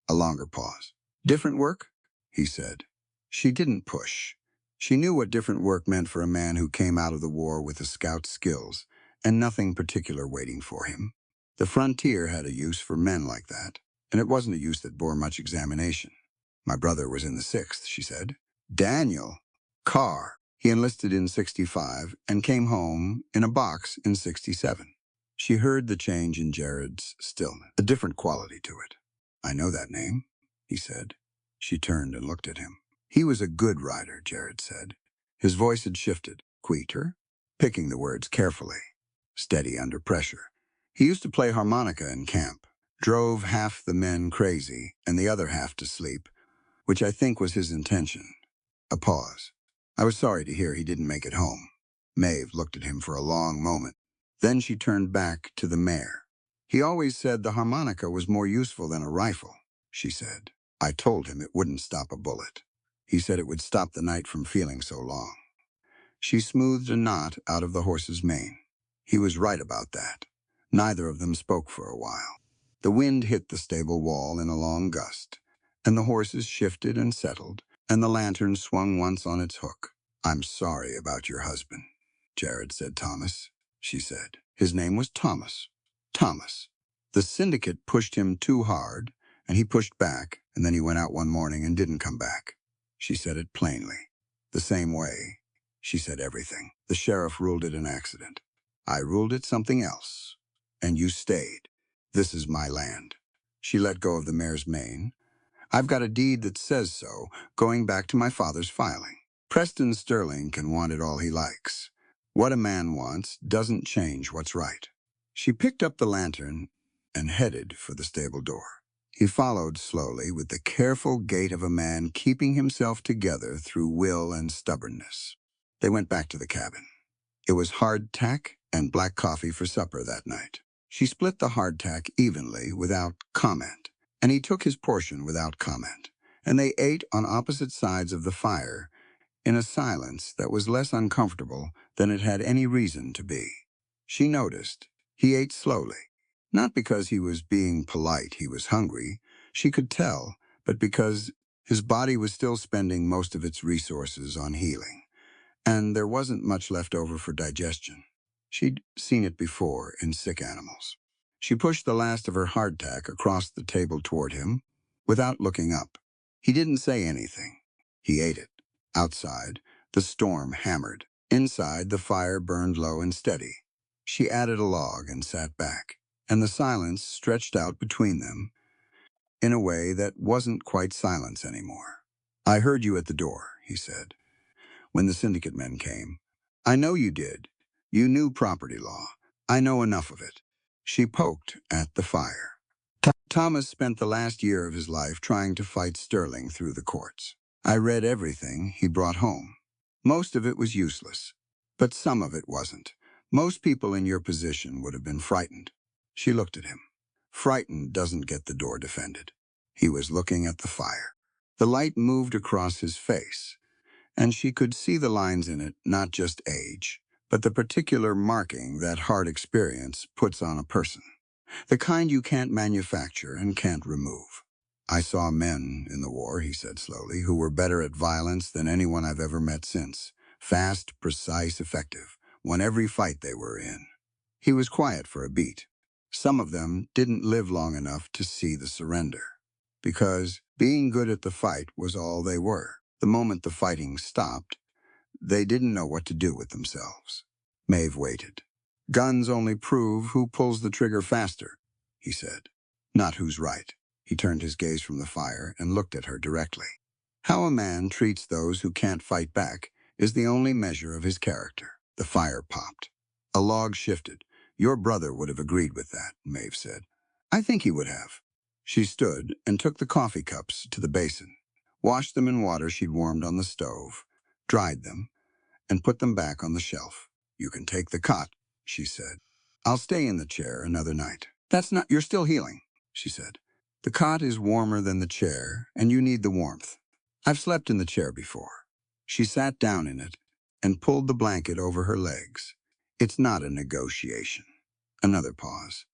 A longer pause. "Different work?" he said. She didn't push. She knew what different work meant for a man who came out of the war with the Scout's skills, and nothing particular waiting for him. The frontier had a use for men like that, and it wasn't a use that bore much examination. "My brother was in the 6th, she said. "Daniel? Carr. He enlisted in 65 and came home in a box in 67. She heard the change in Jared's stillness, a different quality to it. "I know that name," he said. She turned and looked at him. He was a good rider, Jared said. His voice had shifted. Quieter, picking the words carefully, steady under pressure. He used to play harmonica in camp, drove half the men crazy and the other half to sleep, which I think was his intention. A pause. I was sorry to hear he didn't make it home. Maeve looked at him for a long moment. Then she turned back to the mare. He always said the harmonica was more useful than a rifle, she said. I told him it wouldn't stop a bullet. He said it would stop the night from feeling so long. She smoothed a knot out of the horse's mane. He was right about that. Neither of them spoke for a while. The wind hit the stable wall in a long gust, and the horses shifted and settled, and the lantern swung once on its hook. I'm sorry about your husband, Jared said. Thomas, she said. His name was Thomas. Thomas. The syndicate pushed him too hard, and he pushed back, and then he went out one morning and didn't come back. She said it plainly. The same way. She said everything. The sheriff ruled it an accident. I ruled it something else. And you stayed. This is my land. She let go of the mare's mane. I've got a deed that says so, going back to my father's filing. Preston Sterling can want it all he likes. What a man wants doesn't change what's right. She picked up the lantern and headed for the stable door. He followed slowly with the careful gait of a man keeping himself together through will and stubbornness. They went back to the cabin. It was hardtack and black coffee for supper that night. She split the hardtack evenly without comment, and he took his portion without comment, and they ate on opposite sides of the fire in a silence that was less uncomfortable than it had any reason to be. She noticed he ate slowly, not because he was being polite, he was hungry, she could tell, but because his body was still spending most of its resources on healing, and there wasn't much left over for digestion. She'd seen it before in sick animals. She pushed the last of her hardtack across the table toward him without looking up. He didn't say anything. He ate it. Outside, the storm hammered. Inside, the fire burned low and steady. She added a log and sat back, and the silence stretched out between them in a way that wasn't quite silence anymore. I heard you at the door, he said, when the syndicate men came. I know you did. You knew property law. I know enough of it. She poked at the fire. Thomas spent the last year of his life trying to fight Sterling through the courts. I read everything he brought home. Most of it was useless, but some of it wasn't. Most people in your position would have been frightened. She looked at him. Frightened doesn't get the door defended. He was looking at the fire. The light moved across his face, and she could see the lines in it, not just age, but the particular marking that hard experience puts on a person. The kind you can't manufacture and can't remove. I saw men in the war, he said slowly, who were better at violence than anyone I've ever met since. Fast, precise, effective. Won every fight they were in. He was quiet for a beat. Some of them didn't live long enough to see the surrender, because being good at the fight was all they were. The moment the fighting stopped, they didn't know what to do with themselves. Maeve waited. Guns only prove who pulls the trigger faster, he said. Not who's right. He turned his gaze from the fire and looked at her directly. How a man treats those who can't fight back is the only measure of his character. The fire popped. A log shifted. Your brother would have agreed with that, Maeve said. I think he would have. She stood and took the coffee cups to the basin, washed them in water she'd warmed on the stove, dried them, and put them back on the shelf. You can take the cot, she said. I'll stay in the chair another night. That's not, you're still healing, she said. The cot is warmer than the chair, and you need the warmth. I've slept in the chair before. She sat down in it and pulled the blanket over her legs. It's not a negotiation. Another pause.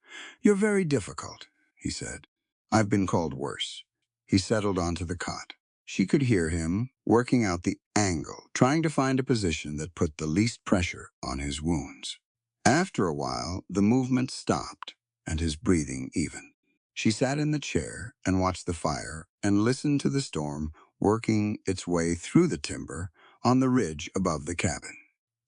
You're very difficult, he said. I've been called worse. He settled onto the cot. She could hear him working out the angle, trying to find a position that put the least pressure on his wounds. After a while, the movement stopped and his breathing evened. She sat in the chair and watched the fire and listened to the storm working its way through the timber on the ridge above the cabin.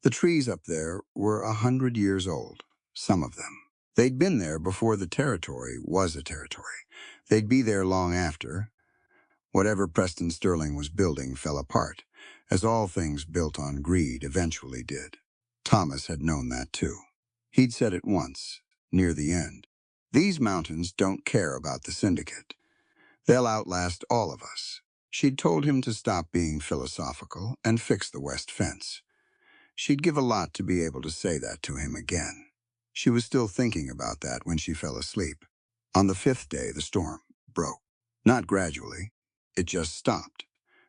The trees up there were 100 years old, some of them. They'd been there before the territory was a territory. They'd be there long after. Whatever Preston Sterling was building fell apart, as all things built on greed eventually did. Thomas had known that too. He'd said it once, near the end. These mountains don't care about the syndicate. They'll outlast all of us. She'd told him to stop being philosophical and fix the west fence. She'd give a lot to be able to say that to him again. She was still thinking about that when she fell asleep. On the fifth day, the storm broke. Not gradually. It just stopped.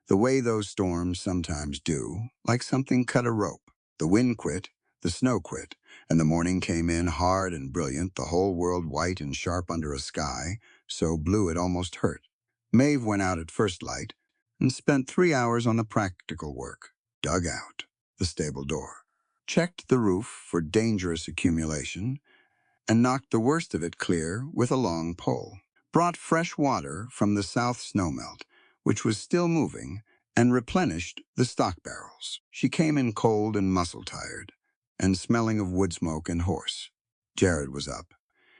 The way those storms sometimes do, like something cut a rope. The wind quit, the snow quit, and the morning came in hard and brilliant, the whole world white and sharp under a sky, so blue it almost hurt. Maeve went out at first light and spent 3 hours on the practical work. Dug out the stable door, checked the roof for dangerous accumulation, and knocked the worst of it clear with a long pole. Brought fresh water from the south snowmelt, which was still moving, and replenished the stock barrels. She came in cold and muscle-tired, and smelling of wood smoke and horse. Jared was up.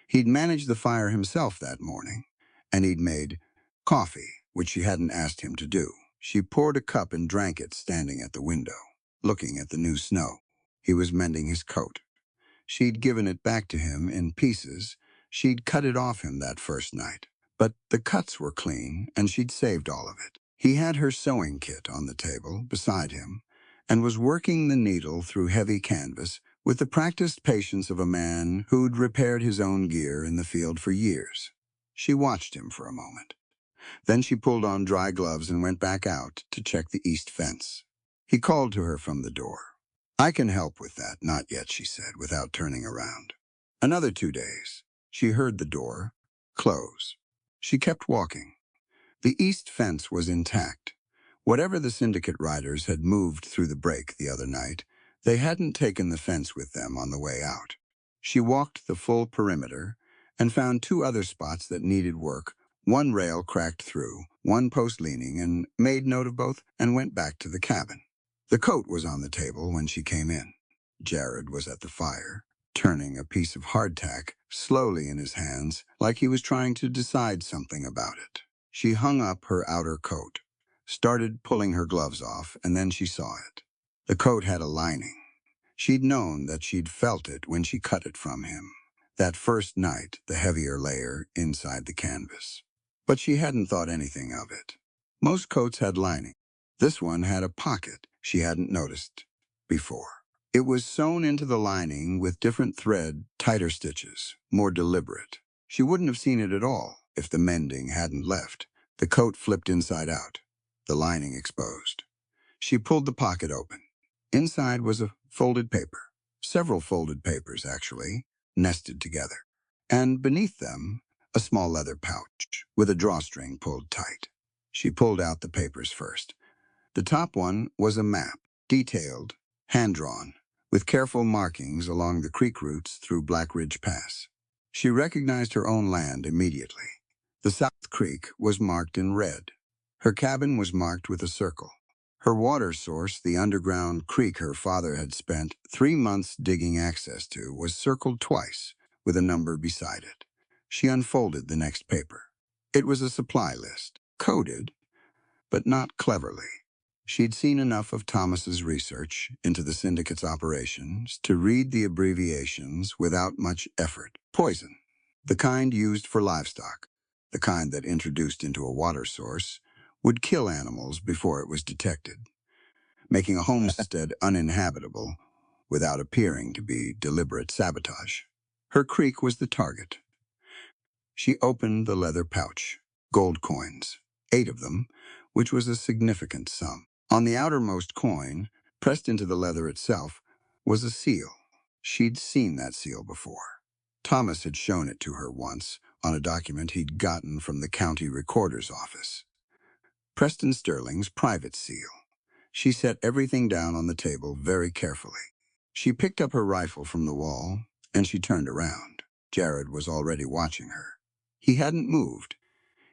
He'd managed the fire himself that morning, and he'd made coffee, which she hadn't asked him to do. She poured a cup and drank it standing at the window, looking at the new snow. He was mending his coat. She'd given it back to him in pieces. She'd cut it off him that first night. But the cuts were clean, and she'd saved all of it. He had her sewing kit on the table beside him, and was working the needle through heavy canvas with the practiced patience of a man who'd repaired his own gear in the field for years. She watched him for a moment. Then she pulled on dry gloves and went back out to check the east fence. He called to her from the door. "I can help with that." "Not yet," she said, without turning around. Another 2 days. She heard the door close. She kept walking. The east fence was intact. Whatever the syndicate riders had moved through the break the other night, they hadn't taken the fence with them on the way out. She walked the full perimeter and found 2 other spots that needed work, one rail cracked through, one post leaning, and made note of both and went back to the cabin. The coat was on the table when she came in. Jared was at the fire, turning a piece of hardtack slowly in his hands like he was trying to decide something about it. She hung up her outer coat, started pulling her gloves off, and then she saw it. The coat had a lining. She'd known that she'd felt it when she cut it from him. That first night, the heavier layer inside the canvas. But she hadn't thought anything of it. Most coats had lining. This one had a pocket she hadn't noticed before. It was sewn into the lining with different thread, tighter stitches, more deliberate. She wouldn't have seen it at all if the mending hadn't left. The coat flipped inside out, the lining exposed. She pulled the pocket open. Inside was a folded paper. Several folded papers, actually, nested together. And beneath them, a small leather pouch with a drawstring pulled tight. She pulled out the papers first. The top one was a map, detailed, hand-drawn, with careful markings along the creek routes through Black Ridge Pass. She recognized her own land immediately. The South Creek was marked in red. Her cabin was marked with a circle. Her water source, the underground creek her father had spent 3 months digging access to, was circled twice, with a number beside it. She unfolded the next paper. It was a supply list, coded, but not cleverly. She'd seen enough of Thomas's research into the syndicate's operations to read the abbreviations without much effort. Poison, the kind used for livestock, the kind that introduced into a water source, would kill animals before it was detected, making a homestead uninhabitable without appearing to be deliberate sabotage. Her creek was the target. She opened the leather pouch. Gold coins, 8 of them, which was a significant sum. On the outermost coin, pressed into the leather itself, was a seal. She'd seen that seal before. Thomas had shown it to her once on a document he'd gotten from the county recorder's office. Preston Sterling's private seal. She set everything down on the table very carefully. She picked up her rifle from the wall, and she turned around. Jared was already watching her. He hadn't moved.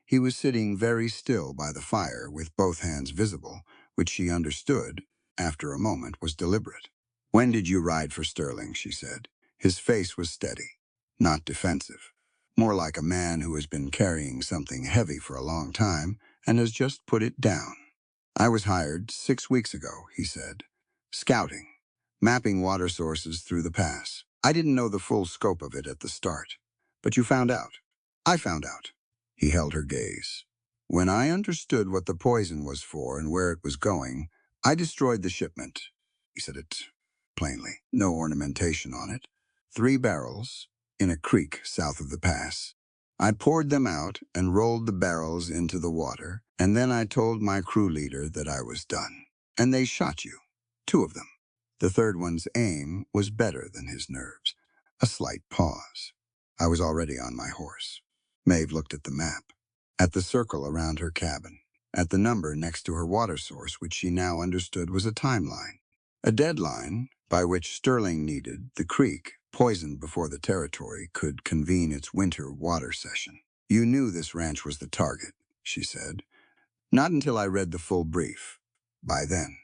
He was sitting very still by the fire with both hands visible, which she understood, after a moment, was deliberate. "When did you ride for Sterling?" she said. His face was steady, not defensive. More like a man who has been carrying something heavy for a long time and has just put it down. I was hired 6 weeks ago, he said. Scouting, mapping water sources through the pass. I didn't know the full scope of it at the start. But you found out. I found out. He held her gaze. When I understood what the poison was for and where it was going, I destroyed the shipment. He said it plainly. No ornamentation on it. 3 barrels in a creek south of the pass. I poured them out and rolled the barrels into the water, and then I told my crew leader that I was done. And they shot you. 2 of them. The third one's aim was better than his nerves. A slight pause. I was already on my horse. Maeve looked at the map, at the circle around her cabin, at the number next to her water source, which she now understood was a timeline. A deadline by which Sterling needed the creek poisoned before the territory could convene its winter water session. You knew this ranch was the target, she said. Not until I read the full brief. By then.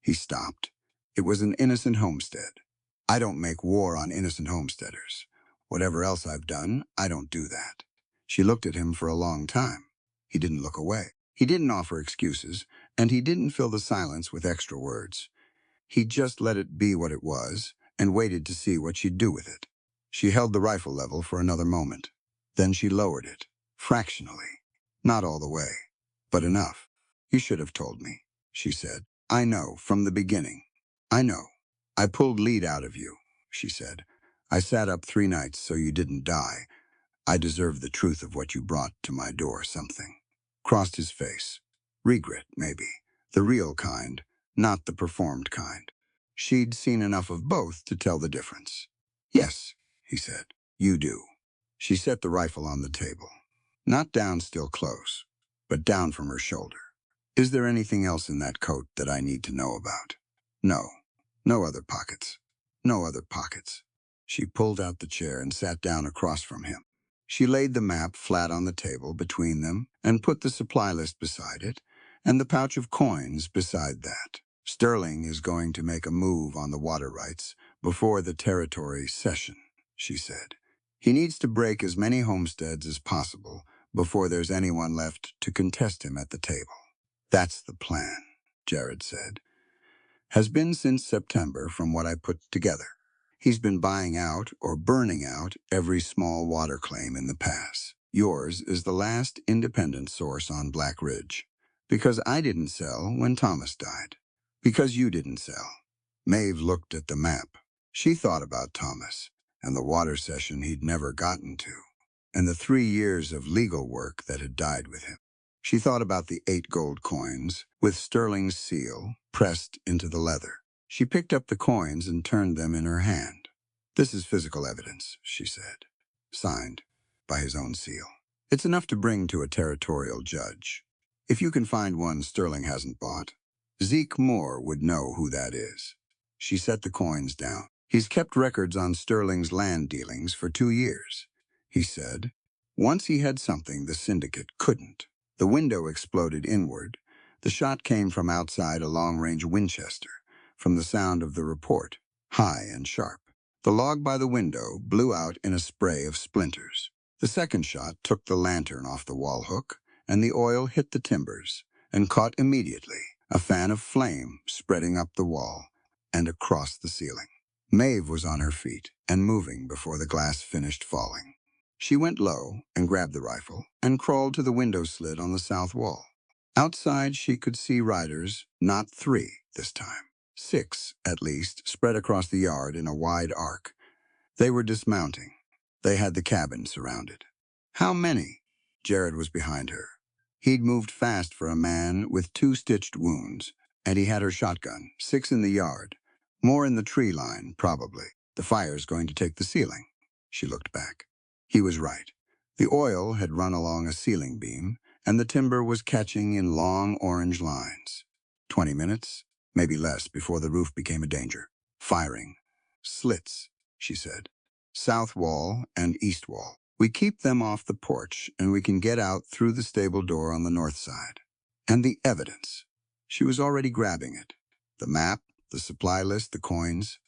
He stopped. It was an innocent homestead. I don't make war on innocent homesteaders. Whatever else I've done, I don't do that. She looked at him for a long time. He didn't look away. He didn't offer excuses, and he didn't fill the silence with extra words. He just let it be what it was and waited to see what she'd do with it. She held the rifle level for another moment. Then she lowered it, fractionally. Not all the way, but enough. You should have told me, she said. I know, from the beginning. I know. I pulled lead out of you, she said. I sat up 3 nights so you didn't die. I deserve the truth of what you brought to my door, something. Crossed his face. Regret, maybe. The real kind, not the performed kind. She'd seen enough of both to tell the difference. Yes, he said. You do. She set the rifle on the table. Not down still close, but down from her shoulder. Is there anything else in that coat that I need to know about? No. No other pockets. No other pockets. She pulled out the chair and sat down across from him. She laid the map flat on the table between them and put the supply list beside it and the pouch of coins beside that. Sterling is going to make a move on the water rights before the territory session, she said. He needs to break as many homesteads as possible before there's anyone left to contest him at the table. That's the plan, Jared said. Has been since September from what I put together. He's been buying out or burning out every small water claim in the pass. Yours is the last independent source on Black Ridge. Because I didn't sell when Thomas died. Because you didn't sell. Maeve looked at the map. She thought about Thomas and the water session he'd never gotten to, and the 3 years of legal work that had died with him. She thought about the 8 gold coins with Sterling's seal pressed into the leather. She picked up the coins and turned them in her hand. This is physical evidence, she said, signed by his own seal. It's enough to bring to a territorial judge. If you can find one Sterling hasn't bought, Zeke Moore would know who that is. She set the coins down. He's kept records on Sterling's land dealings for 2 years, he said. Once he had something the syndicate couldn't. The window exploded inward. The shot came from outside a long-range Winchester, from the sound of the report, high and sharp. The log by the window blew out in a spray of splinters. The second shot took the lantern off the wall hook, and the oil hit the timbers and caught immediately, a fan of flame spreading up the wall and across the ceiling. Maeve was on her feet and moving before the glass finished falling. She went low and grabbed the rifle and crawled to the window slit on the south wall. Outside, she could see riders, not 3 this time. 6, at least, spread across the yard in a wide arc. They were dismounting. They had the cabin surrounded. How many? Jared was behind her. He'd moved fast for a man with 2 stitched wounds, and he had her shotgun, 6 in the yard. More in the tree line, probably. The fire's going to take the ceiling. She looked back. He was right. The oil had run along a ceiling beam, and the timber was catching in long orange lines. 20 minutes, maybe less, before the roof became a danger. Firing. Slits, she said. South wall and east wall. We keep them off the porch, and we can get out through the stable door on the north side. And the evidence. She was already grabbing it. The map, the supply list, the coins.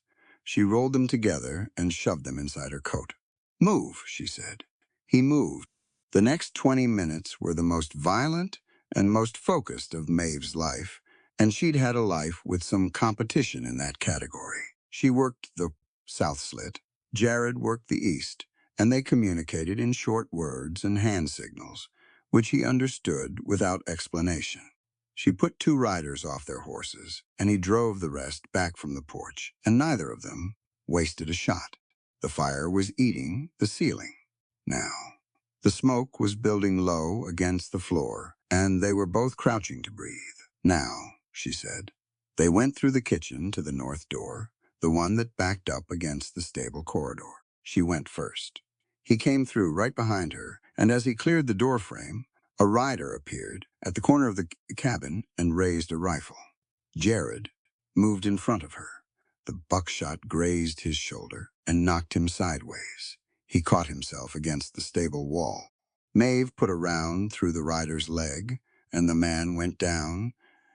She rolled them together and shoved them inside her coat. Move, she said. He moved. The next 20 minutes were the most violent and most focused of Maeve's life, and she'd had a life with some competition in that category. She worked the south slit, Jared worked the east, and they communicated in short words and hand signals, which he understood without explanation. She put 2 riders off their horses, and he drove the rest back from the porch, and neither of them wasted a shot. The fire was eating the ceiling now. The smoke was building low against the floor, and they were both crouching to breathe. Now, she said. They went through the kitchen to the north door, the one that backed up against the stable corridor. She went first. He came through right behind her, and as he cleared the doorframe, a rider appeared at the corner of the cabin and raised a rifle. Jared moved in front of her. The buckshot grazed his shoulder and knocked him sideways. He caught himself against the stable wall. Maeve put a round through the rider's leg, and the man went down,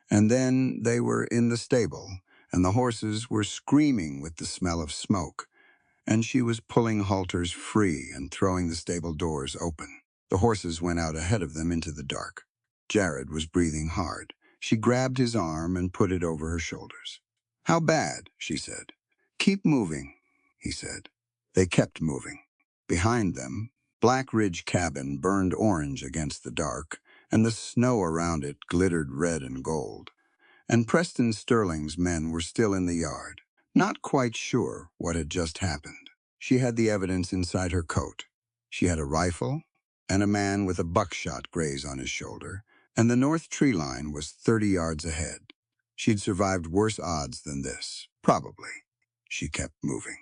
and then they were in the stable, and the horses were screaming with the smell of smoke, and she was pulling halters free and throwing the stable doors open. The horses went out ahead of them into the dark. Jared was breathing hard. She grabbed his arm and put it over her shoulders. "How bad?" she said. "Keep moving," he said. They kept moving. Behind them, Black Ridge Cabin burned orange against the dark, and the snow around it glittered red and gold. And Preston Sterling's men were still in the yard, not quite sure what had just happened. She had the evidence inside her coat. She had a rifle and a man with a buckshot graze on his shoulder, and the north tree line was 30 yards ahead. She'd survived worse odds than this, probably. She kept moving.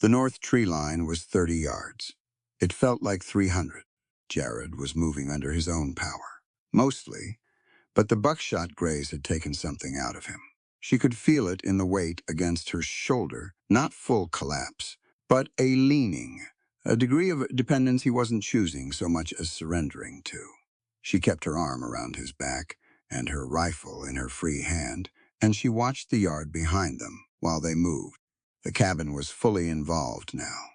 The north tree line was 30 yards. It felt like 300. Jared was moving under his own power, mostly, but the buckshot graze had taken something out of him. She could feel it in the weight against her shoulder, not full collapse, but a leaning, a degree of dependence he wasn't choosing so much as surrendering to. She kept her arm around his back and her rifle in her free hand, and she watched the yard behind them while they moved. The cabin was fully involved now.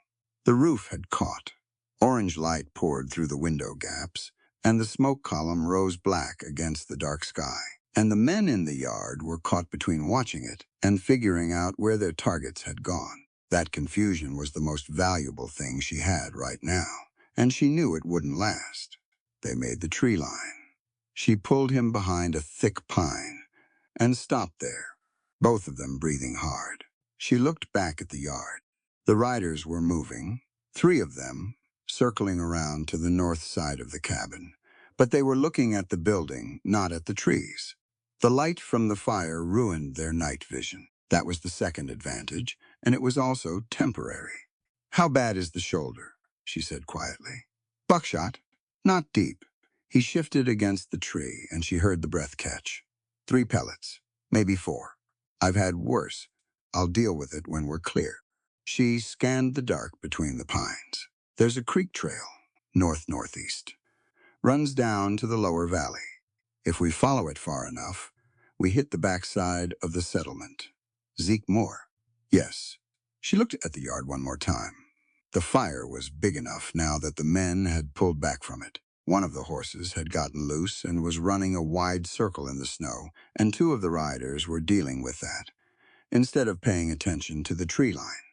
The roof had caught. Orange light poured through the window gaps, and the smoke column rose black against the dark sky. And the men in the yard were caught between watching it and figuring out where their targets had gone. That confusion was the most valuable thing she had right now, and she knew it wouldn't last. They made the tree line. She pulled him behind a thick pine and stopped there, both of them breathing hard. She looked back at the yard. The riders were moving, 3 of them, circling around to the north side of the cabin, but they were looking at the building, not at the trees. The light from the fire ruined their night vision. That was the second advantage, and it was also temporary. "How bad is the shoulder?" she said quietly. "Buckshot. Not deep." He shifted against the tree, and she heard the breath catch. 3 pellets, maybe 4. "I've had worse. I'll deal with it when we're clear." She scanned the dark between the pines. "There's a creek trail, north-northeast. Runs down to the lower valley. If we follow it far enough, we hit the backside of the settlement." "Zeke Moore?" "Yes." She looked at the yard one more time. The fire was big enough now that the men had pulled back from it. One of the horses had gotten loose and was running a wide circle in the snow, and 2 of the riders were dealing with that, instead of paying attention to the tree line.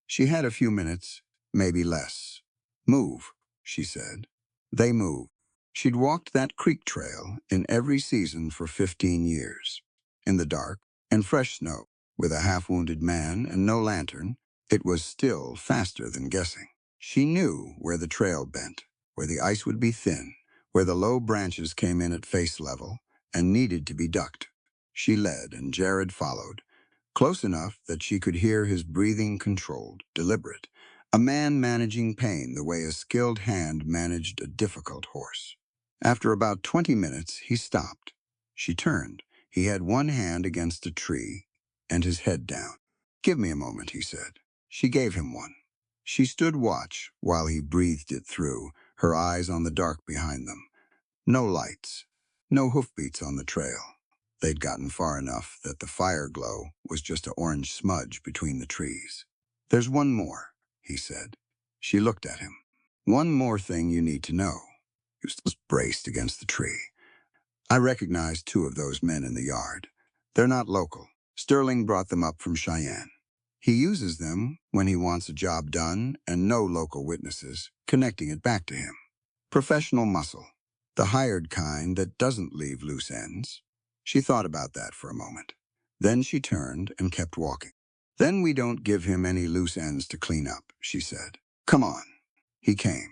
She had a few minutes, maybe less. "Move," she said. They moved. She'd walked that creek trail in every season for 15 years. In the dark and fresh snow, with a half-wounded man and no lantern, it was still faster than guessing. She knew where the trail bent, where the ice would be thin, where the low branches came in at face level and needed to be ducked. She led, and Jared followed, close enough that she could hear his breathing controlled, deliberate, a man managing pain the way a skilled hand managed a difficult horse. After about 20 minutes, he stopped. She turned. He had one hand against a tree and his head down. "Give me a moment," he said. She gave him one. She stood watch while he breathed it through, her eyes on the dark behind them. No lights, no hoofbeats on the trail. They'd gotten far enough that the fire glow was just an orange smudge between the trees. "There's one more," he said. She looked at him. "One more thing you need to know." He was braced against the tree. I recognized two of those men in the yard. They're not local. Sterling brought them up from Cheyenne. He uses them when he wants a job done and no local witnesses, connecting it back to him. Professional muscle. The hired kind that doesn't leave loose ends. She thought about that for a moment. Then she turned and kept walking. Then we don't give him any loose ends to clean up, she said. Come on. He came.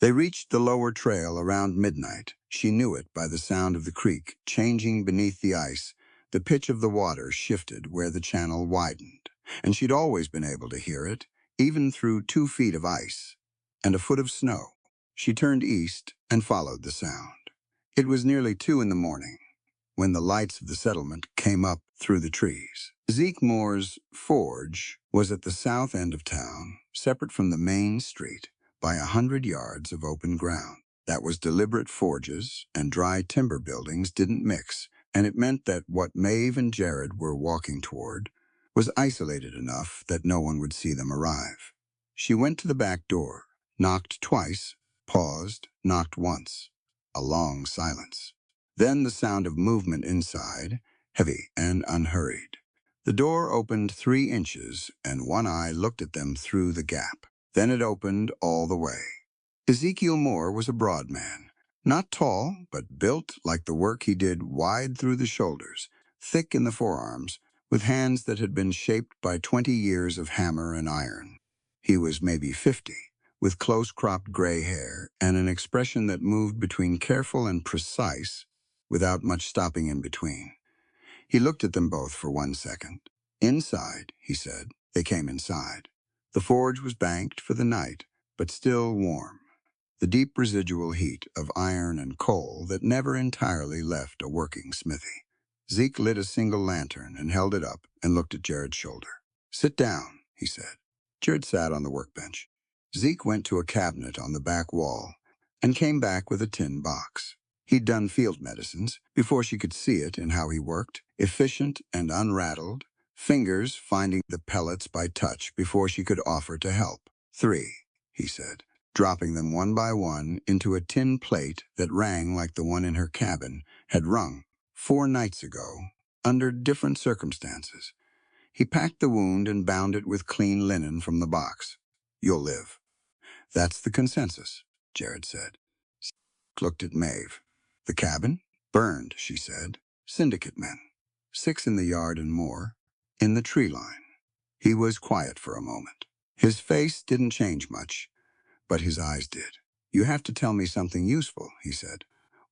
They reached the lower trail around midnight. She knew it by the sound of the creek changing beneath the ice. The pitch of the water shifted where the channel widened, and she'd always been able to hear it, even through 2 feet of ice and a foot of snow. She turned east and followed the sound. It was nearly 2 in the morning when the lights of the settlement came up through the trees. Zeke Moore's forge was at the south end of town, separate from the main street by 100 yards of open ground. That was deliberate. Forges and dry timber buildings didn't mix, and it meant that what Maeve and Jared were walking toward was isolated enough that no one would see them arrive. She went to the back door, knocked twice, paused, knocked once. A long silence. Then the sound of movement inside, heavy and unhurried. The door opened 3 inches, and one eye looked at them through the gap. Then it opened all the way. Ezekiel Moore was a broad man, not tall, but built like the work he did, wide through the shoulders, thick in the forearms, with hands that had been shaped by 20 years of hammer and iron. He was maybe 50, with close-cropped gray hair and an expression that moved between careful and precise without much stopping in between. He looked at them both for 1 second. Inside, he said. They came inside. The forge was banked for the night, but still warm. The deep residual heat of iron and coal that never entirely left a working smithy. Zeke lit a single lantern and held it up and looked at Jared's shoulder. Sit down, he said. Jared sat on the workbench. Zeke went to a cabinet on the back wall and came back with a tin box. He'd done field medicines before she could see it in how he worked, efficient and unrattled, fingers finding the pellets by touch before she could offer to help. 3, he said, dropping them one by one into a tin plate that rang like the one in her cabin had rung 4 nights ago, under different circumstances. He packed the wound and bound it with clean linen from the box. You'll live. That's the consensus, Jared said. Looked at Maeve. The cabin? Burned, she said. Syndicate men. 6 in the yard and more. In the tree line. He was quiet for a moment. His face didn't change much, but his eyes did. You have to tell me something useful, he said.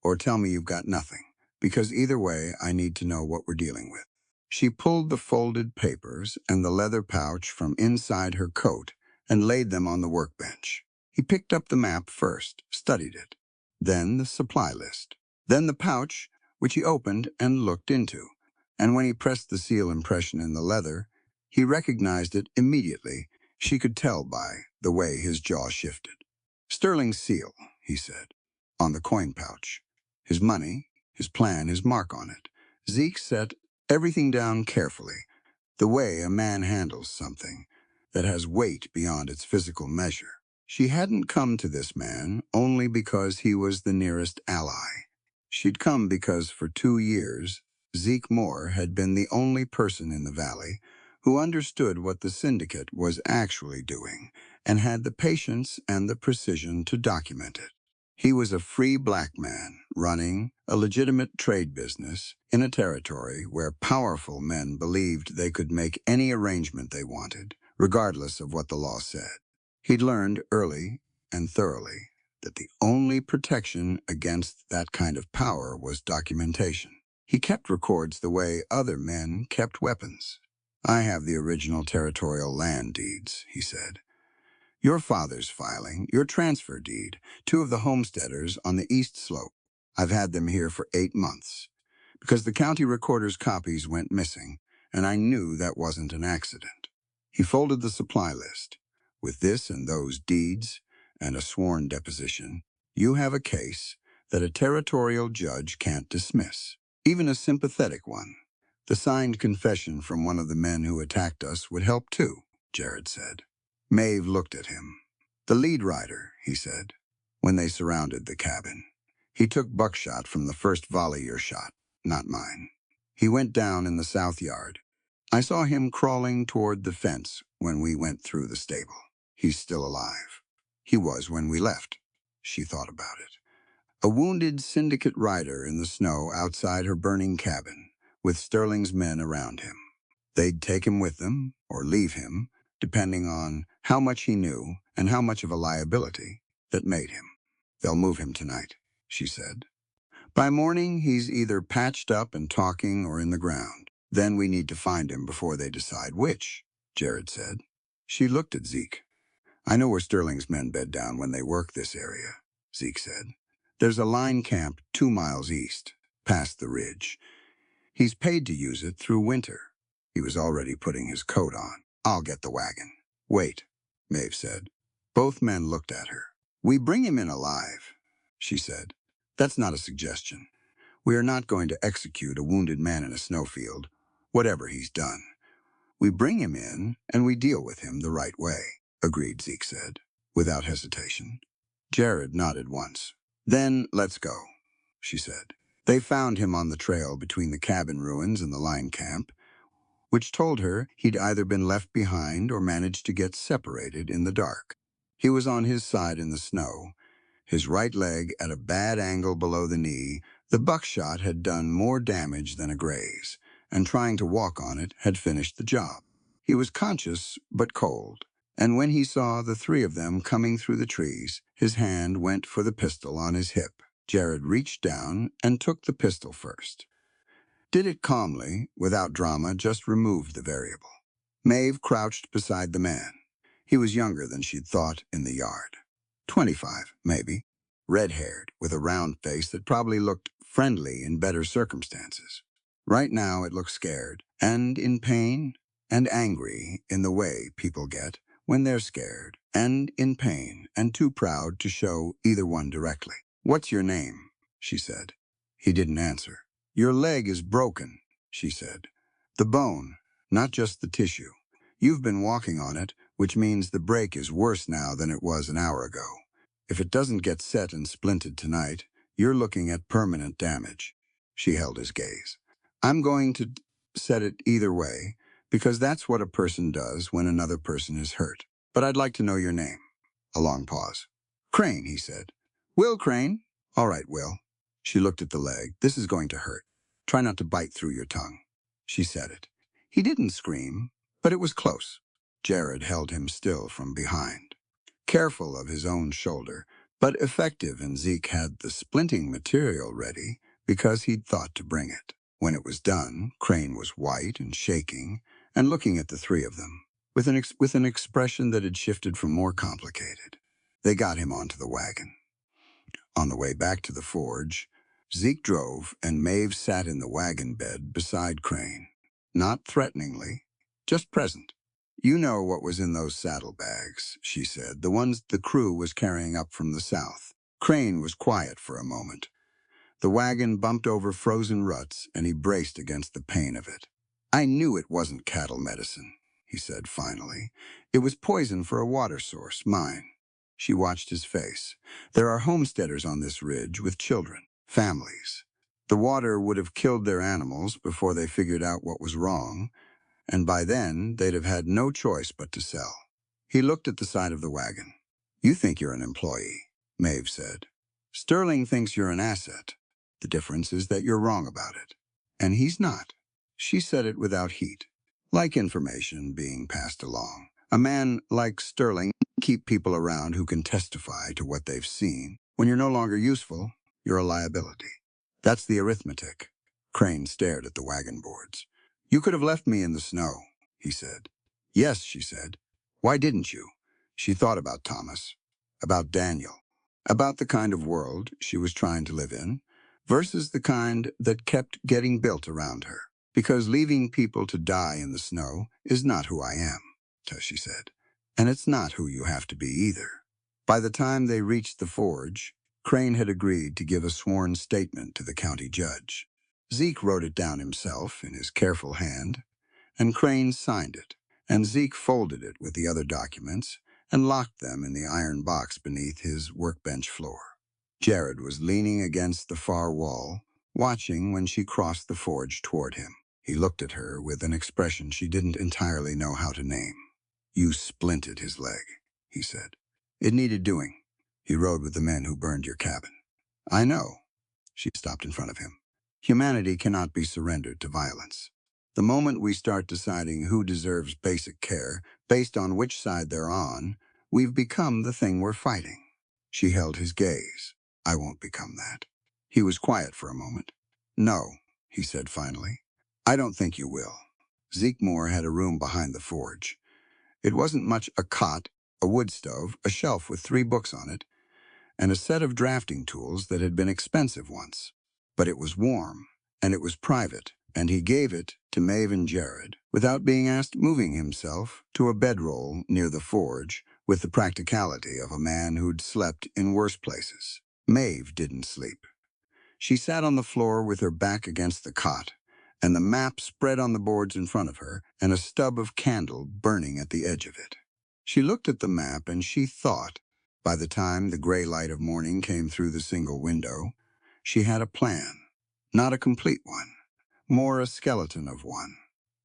Or tell me you've got nothing, because either way I need to know what we're dealing with. She pulled the folded papers and the leather pouch from inside her coat and laid them on the workbench. He picked up the map first, studied it. Then the supply list. Then the pouch, which he opened and looked into. And when he pressed the seal impression in the leather, he recognized it immediately. She could tell by the way his jaw shifted. Sterling's seal, he said, on the coin pouch. His money, his plan, his mark on it. Zeke set everything down carefully, the way a man handles something that has weight beyond its physical measure. She hadn't come to this man only because he was the nearest ally. She'd come because for 2 years, Zeke Moore had been the only person in the valley who understood what the syndicate was actually doing and had the patience and the precision to document it. He was a free black man running a legitimate trade business in a territory where powerful men believed they could make any arrangement they wanted, regardless of what the law said. He'd learned early and thoroughly that the only protection against that kind of power was documentation. He kept records the way other men kept weapons. I have the original territorial land deeds, he said. Your father's filing, your transfer deed, 2 of the homesteaders on the east slope. I've had them here for 8 months, because the county recorder's copies went missing, and I knew that wasn't an accident. He folded the supply list. With this and those deeds, and a sworn deposition, you have a case that a territorial judge can't dismiss, even a sympathetic one. The signed confession from one of the men who attacked us would help too, Jared said. Maeve looked at him. The lead rider, he said, when they surrounded the cabin. He took buckshot from the first volley you're shot, not mine. He went down in the south yard. I saw him crawling toward the fence when we went through the stable. He's still alive. He was when we left. She thought about it. A wounded syndicate rider in the snow outside her burning cabin, with Sterling's men around him. They'd take him with them, or leave him, depending on how much he knew and how much of a liability that made him. They'll move him tonight, she said. By morning, he's either patched up and talking or in the ground. Then we need to find him before they decide which, Jared said. She looked at Zeke. I know where Sterling's men bed down when they work this area, Zeke said. There's a line camp 2 miles east, past the ridge. He's paid to use it through winter. He was already putting his coat on. I'll get the wagon. Wait, Maeve said. Both men looked at her. We bring him in alive, she said. That's not a suggestion. We are not going to execute a wounded man in a snowfield, whatever he's done. We bring him in and we deal with him the right way, agreed Zeke said, without hesitation. Jared nodded once. Then let's go, she said. They found him on the trail between the cabin ruins and the line camp, which told her he'd either been left behind or managed to get separated in the dark. He was on his side in the snow, his right leg at a bad angle below the knee. The buckshot had done more damage than a graze, and trying to walk on it had finished the job. He was conscious but cold, and when he saw the 3 of them coming through the trees, his hand went for the pistol on his hip. Jared reached down and took the pistol first. Did it calmly, without drama, just removed the variable. Maeve crouched beside the man. He was younger than she'd thought in the yard. 25, maybe. Red-haired, with a round face that probably looked friendly in better circumstances. Right now it looked scared, and in pain, and angry in the way people get when they're scared, and in pain, and too proud to show either one directly. What's your name? She said. He didn't answer. Your leg is broken, she said. The bone, not just the tissue. You've been walking on it, which means the break is worse now than it was an hour ago. If it doesn't get set and splinted tonight, you're looking at permanent damage. She held his gaze. I'm going to set it either way, because that's what a person does when another person is hurt. But I'd like to know your name. A long pause. Crane, he said. Will Crane? All right, Will. She looked at the leg. This is going to hurt. Try not to bite through your tongue. She said it. He didn't scream, but it was close. Jared held him still from behind. Careful of his own shoulder, but effective, and Zeke had the splinting material ready because he'd thought to bring it. When it was done, Crane was white and shaking and looking at the 3 of them with an expression that had shifted from more complicated. They got him onto the wagon. On the way back to the forge, Zeke drove and Maeve sat in the wagon bed beside Crane. Not threateningly, just present. You know what was in those saddlebags, she said, the ones the crew was carrying up from the south. Crane was quiet for a moment. The wagon bumped over frozen ruts, and he braced against the pain of it. I knew it wasn't cattle medicine, he said finally. It was poison for a water source, mine. She watched his face. There are homesteaders on this ridge with children, families. The water would have killed their animals before they figured out what was wrong, and by then they'd have had no choice but to sell. He looked at the side of the wagon. You think you're an employee, Maeve said. Sterling thinks you're an asset. The difference is that you're wrong about it. And he's not. She said it without heat, like information being passed along. A man like Sterling keep people around who can testify to what they've seen. When you're no longer useful, you're a liability. That's the arithmetic. Crane stared at the wagon boards. You could have left me in the snow, he said. Yes, she said. Why didn't you? She thought about Thomas, about Daniel, about the kind of world she was trying to live in versus the kind that kept getting built around her. Because leaving people to die in the snow is not who I am, she said. And it's not who you have to be either. By the time they reached the forge, Crane had agreed to give a sworn statement to the county judge. Zeke wrote it down himself in his careful hand, and Crane signed it, and Zeke folded it with the other documents and locked them in the iron box beneath his workbench floor. Jared was leaning against the far wall, watching when she crossed the forge toward him. He looked at her with an expression she didn't entirely know how to name. "You splinted his leg," he said. "It needed doing. He rode with the men who burned your cabin." "I know." She stopped in front of him. "Humanity cannot be surrendered to violence. The moment we start deciding who deserves basic care based on which side they're on, we've become the thing we're fighting." She held his gaze. "I won't become that." He was quiet for a moment. "No," he said finally. "I don't think you will." Zeke Moore had a room behind the forge. It wasn't much: a cot, a wood stove, a shelf with 3 books on it, and a set of drafting tools that had been expensive once. But it was warm, and it was private, and he gave it to Maeve and Jared without being asked, moving himself to a bedroll near the forge with the practicality of a man who'd slept in worse places. Maeve didn't sleep. She sat on the floor with her back against the cot, and the map spread on the boards in front of her, and a stub of candle burning at the edge of it. She looked at the map and she thought, by the time the gray light of morning came through the single window, she had a plan. Not a complete one, more a skeleton of one.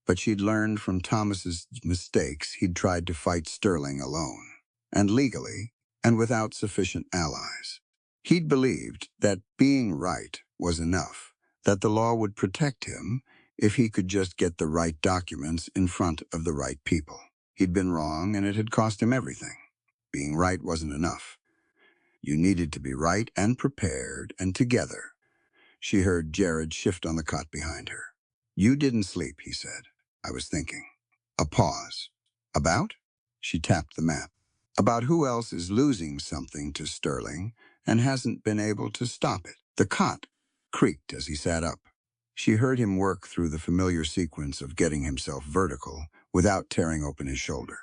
But she'd learned from Thomas's mistakes. He'd tried to fight Sterling alone, and legally, and without sufficient allies. He'd believed that being right was enough, that the law would protect him if he could just get the right documents in front of the right people. He'd been wrong, and it had cost him everything. Being right wasn't enough. You needed to be right and prepared and together. She heard Jared shift on the cot behind her. "You didn't sleep," he said. "I was thinking." A pause. "About?" She tapped the map. "About who else is losing something to Sterling and hasn't been able to stop it." The cot creaked as he sat up. She heard him work through the familiar sequence of getting himself vertical without tearing open his shoulder.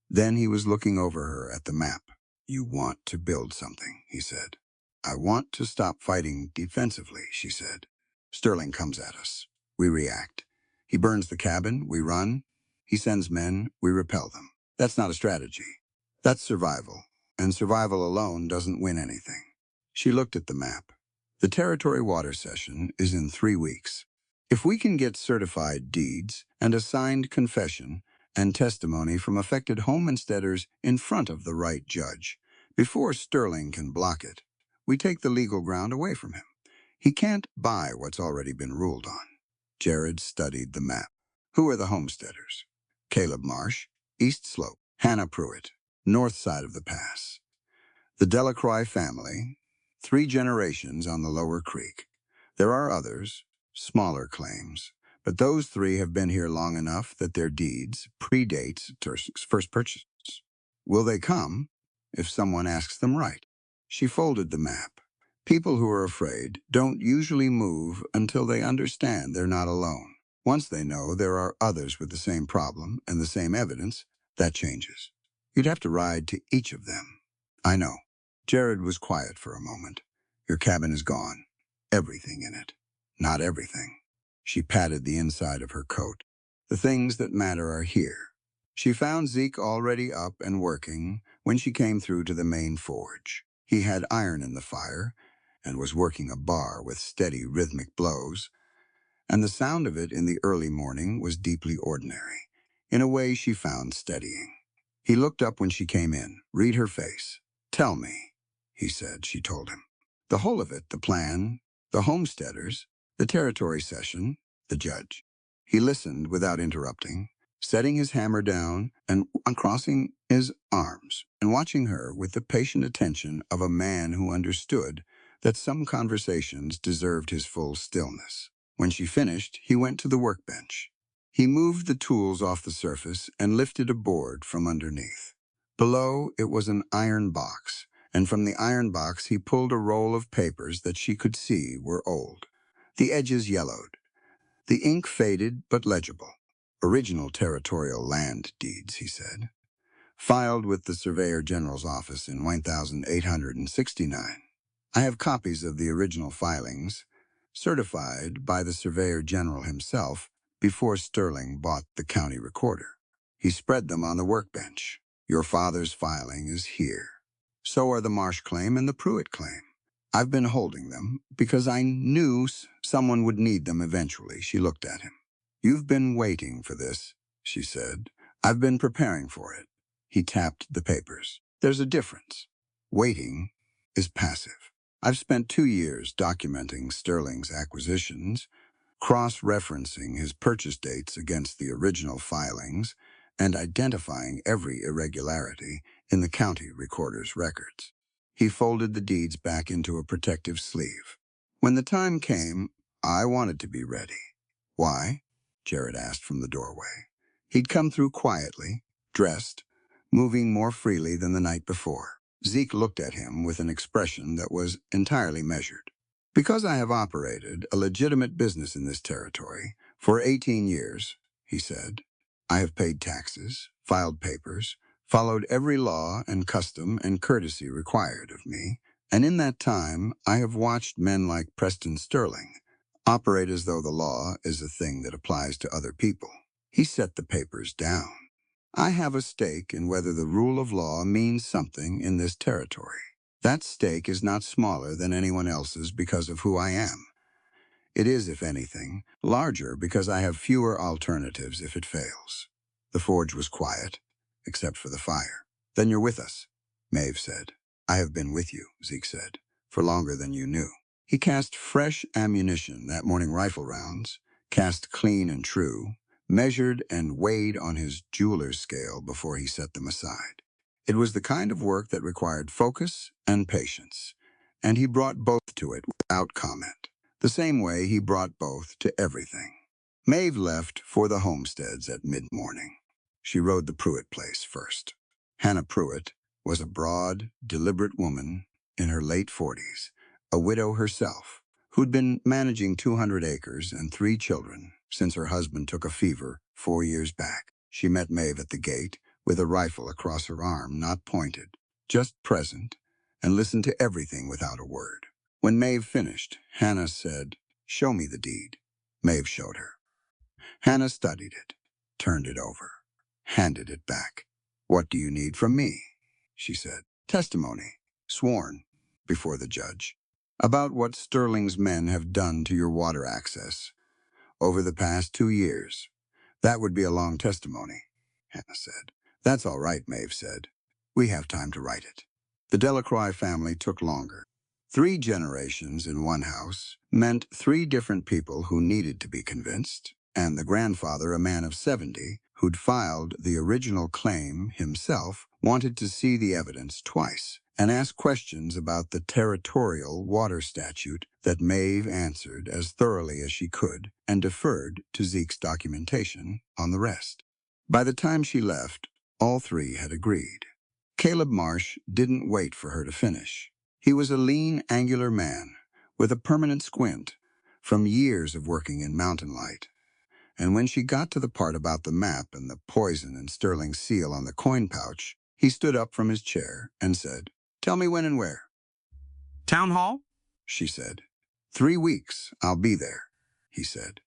Then he was looking over her at the map. "You want to build something," he said. "I want to stop fighting defensively," she said. "Sterling comes at us. We react. He burns the cabin, we run. He sends men, we repel them. That's not a strategy. That's survival, and survival alone doesn't win anything." She looked at the map. "The territory water session is in 3 weeks. If we can get certified deeds and a signed confession and testimony from affected homesteaders in front of the right judge, before Sterling can block it, we take the legal ground away from him. He can't buy what's already been ruled on." Jared studied the map. "Who are the homesteaders?" "Caleb Marsh, East Slope; Hannah Pruitt, north side of the pass. The Delacroix family, 3 generations on the lower creek. There are others, smaller claims, but those 3 have been here long enough that their deeds predate Tursk's first purchases. Will they come if someone asks them right?" She folded the map. "People who are afraid don't usually move until they understand they're not alone. Once they know there are others with the same problem and the same evidence, that changes. You'd have to ride to each of them." "I know." Jared was quiet for a moment. "Your cabin is gone. Everything in it." "Not everything." She patted the inside of her coat. "The things that matter are here." She found Zeke already up and working when she came through to the main forge. He had iron in the fire and was working a bar with steady, rhythmic blows, and the sound of it in the early morning was deeply ordinary, in a way she found steadying. He looked up when she came in, read her face. "Tell me," he said. She told him. The whole of it, the plan, the homesteaders, the territory session, the judge. He listened without interrupting, setting his hammer down and uncrossing his arms, and watching her with the patient attention of a man who understood that some conversations deserved his full stillness. When she finished, he went to the workbench. He moved the tools off the surface and lifted a board from underneath. Below, it was an iron box, and from the iron box he pulled a roll of papers that she could see were old. The edges yellowed. The ink faded but legible. "Original territorial land deeds," he said. "Filed with the Surveyor General's office in 1869. I have copies of the original filings, certified by the Surveyor General himself before Sterling bought the county recorder." He spread them on the workbench. "Your father's filing is here. So are the Marsh claim and the Pruitt claim. I've been holding them because I knew someone would need them eventually. She looked at him. You've been waiting for this, she said. I've been preparing for it. He tapped the papers. There's a difference. Waiting is passive. I've spent 2 years documenting Sterling's acquisitions, cross-referencing his purchase dates against the original filings, and identifying every irregularity in the county recorder's records. He folded the deeds back into a protective sleeve. When the time came, I wanted to be ready. Why? Jared asked from the doorway. He'd come through quietly, dressed, moving more freely than the night before. Zeke looked at him with an expression that was entirely measured. Because I have operated a legitimate business in this territory for 18 years, he said, I have paid taxes, filed papers, followed every law and custom and courtesy required of me, and in that time I have watched men like Preston Sterling operate as though the law is a thing that applies to other people. He set the papers down. I have a stake in whether the rule of law means something in this territory. That stake is not smaller than anyone else's because of who I am. It is, if anything, larger because I have fewer alternatives if it fails. The forge was quiet, except for the fire. Then you're with us, Maeve said. I have been with you, Zeke said, for longer than you knew. He cast fresh ammunition, that morning rifle rounds, cast clean and true, measured and weighed on his jeweler's scale before he set them aside. It was the kind of work that required focus and patience, and he brought both to it without comment, the same way he brought both to everything. Maeve left for the homesteads at mid-morning. She rode the Pruitt place first. Hannah Pruitt was a broad, deliberate woman in her late 40s, a widow herself, who'd been managing 200 acres and 3 children since her husband took a fever 4 years back. She met Maeve at the gate with a rifle across her arm, not pointed, just present, and listened to everything without a word. When Maeve finished, Hannah said, "Show me the deed." Maeve showed her. Hannah studied it, turned it over, handed it back. "What do you need from me?" she said. "Testimony, sworn, before the judge, about what Sterling's men have done to your water access over the past 2 years. That would be a long testimony," Hannah said. "That's all right," Maeve said. "We have time to write it." The Delacroix family took longer. 3 generations in one house meant 3 different people who needed to be convinced, and the grandfather, a man of 70, who'd filed the original claim himself, wanted to see the evidence twice and ask questions about the territorial water statute that Maeve answered as thoroughly as she could and deferred to Zeke's documentation on the rest. By the time she left, all 3 had agreed. Caleb Marsh didn't wait for her to finish. He was a lean, angular man with a permanent squint from years of working in mountain light. And when she got to the part about the map and the poison and Sterling's seal on the coin pouch, he stood up from his chair and said, "Tell me when and where." Town hall? She said. 3 weeks, I'll be there, he said,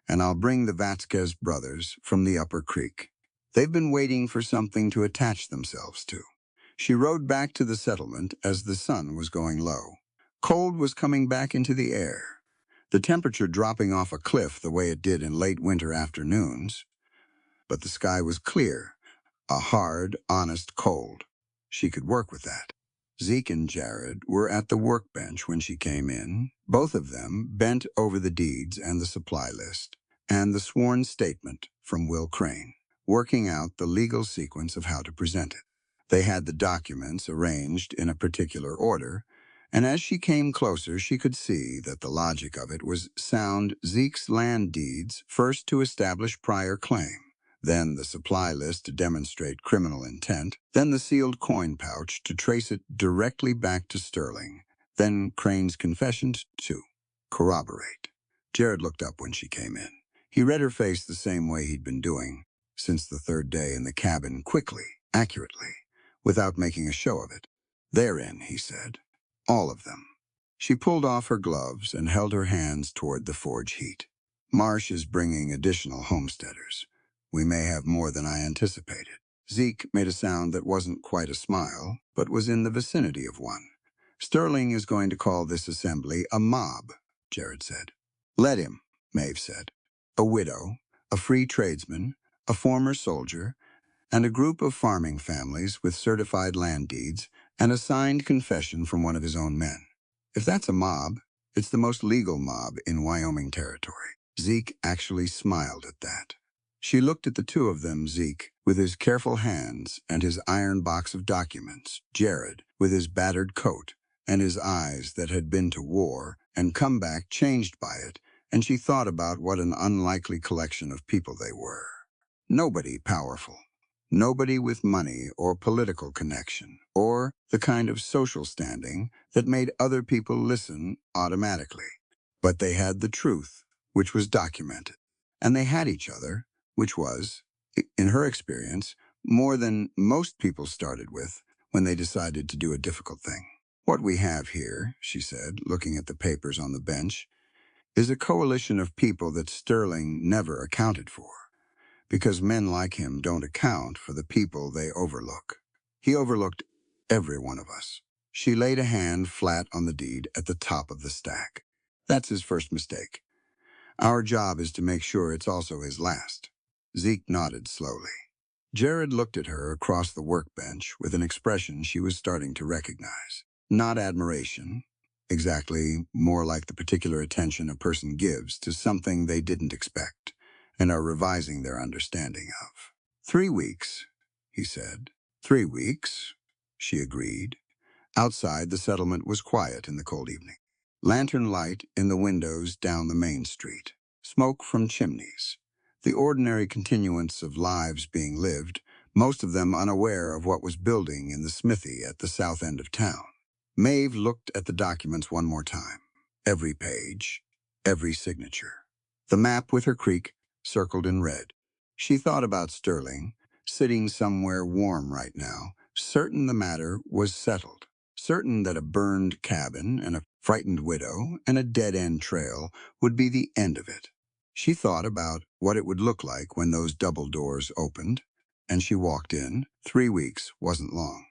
and I'll bring the Vasquez brothers from the Upper Creek. They've been waiting for something to attach themselves to. She rode back to the settlement as the sun was going low. Cold was coming back into the air, the temperature dropping off a cliff the way it did in late winter afternoons. But the sky was clear, a hard, honest cold. She could work with that. Zeke and Jared were at the workbench when she came in, both of them bent over the deeds and the supply list, and the sworn statement from Will Crane, working out the legal sequence of how to present it. They had the documents arranged in a particular order, and as she came closer, she could see that the logic of it was sound. Zeke's land deeds first to establish prior claim, then the supply list to demonstrate criminal intent, then the sealed coin pouch to trace it directly back to Sterling, then Crane's confession to corroborate. Jared looked up when she came in. He read her face the same way he'd been doing since the 3rd day in the cabin, quickly, accurately, without making a show of it. "They're in," he said. "All of them." She pulled off her gloves and held her hands toward the forge heat. "Marsh is bringing additional homesteaders. We may have more than I anticipated." Zeke made a sound that wasn't quite a smile, but was in the vicinity of one. Sterling is going to call this assembly a mob, Jared said. Let him, Maeve said. A widow, a free tradesman, a former soldier, and a group of farming families with certified land deeds and a signed confession from one of his own men. If that's a mob, it's the most legal mob in Wyoming territory. Zeke actually smiled at that. She looked at the two of them, Zeke, with his careful hands and his iron box of documents, Jared, with his battered coat and his eyes that had been to war and come back changed by it, and she thought about what an unlikely collection of people they were. Nobody powerful. Nobody with money or political connection, or the kind of social standing that made other people listen automatically. But they had the truth, which was documented. And they had each other, which was, in her experience, more than most people started with when they decided to do a difficult thing. What we have here, she said, looking at the papers on the bench, is a coalition of people that Sterling never accounted for, because men like him don't account for the people they overlook. He overlooked every one of us. She laid a hand flat on the deed at the top of the stack. That's his first mistake. Our job is to make sure it's also his last. Zeke nodded slowly. Jared looked at her across the workbench with an expression she was starting to recognize. Not admiration, exactly, more like the particular attention a person gives to something they didn't expect and are revising their understanding of. 3 weeks, he said. 3 weeks, she agreed. Outside, the settlement was quiet in the cold evening. Lantern light in the windows down the main street. Smoke from chimneys. The ordinary continuance of lives being lived, most of them unaware of what was building in the smithy at the south end of town. Maeve looked at the documents one more time. Every page, every signature. The map with her creek circled in red. She thought about Sterling, sitting somewhere warm right now, certain the matter was settled, certain that a burned cabin and a frightened widow and a dead-end trail would be the end of it. She thought about what it would look like when those double doors opened, and she walked in. 3 weeks wasn't long.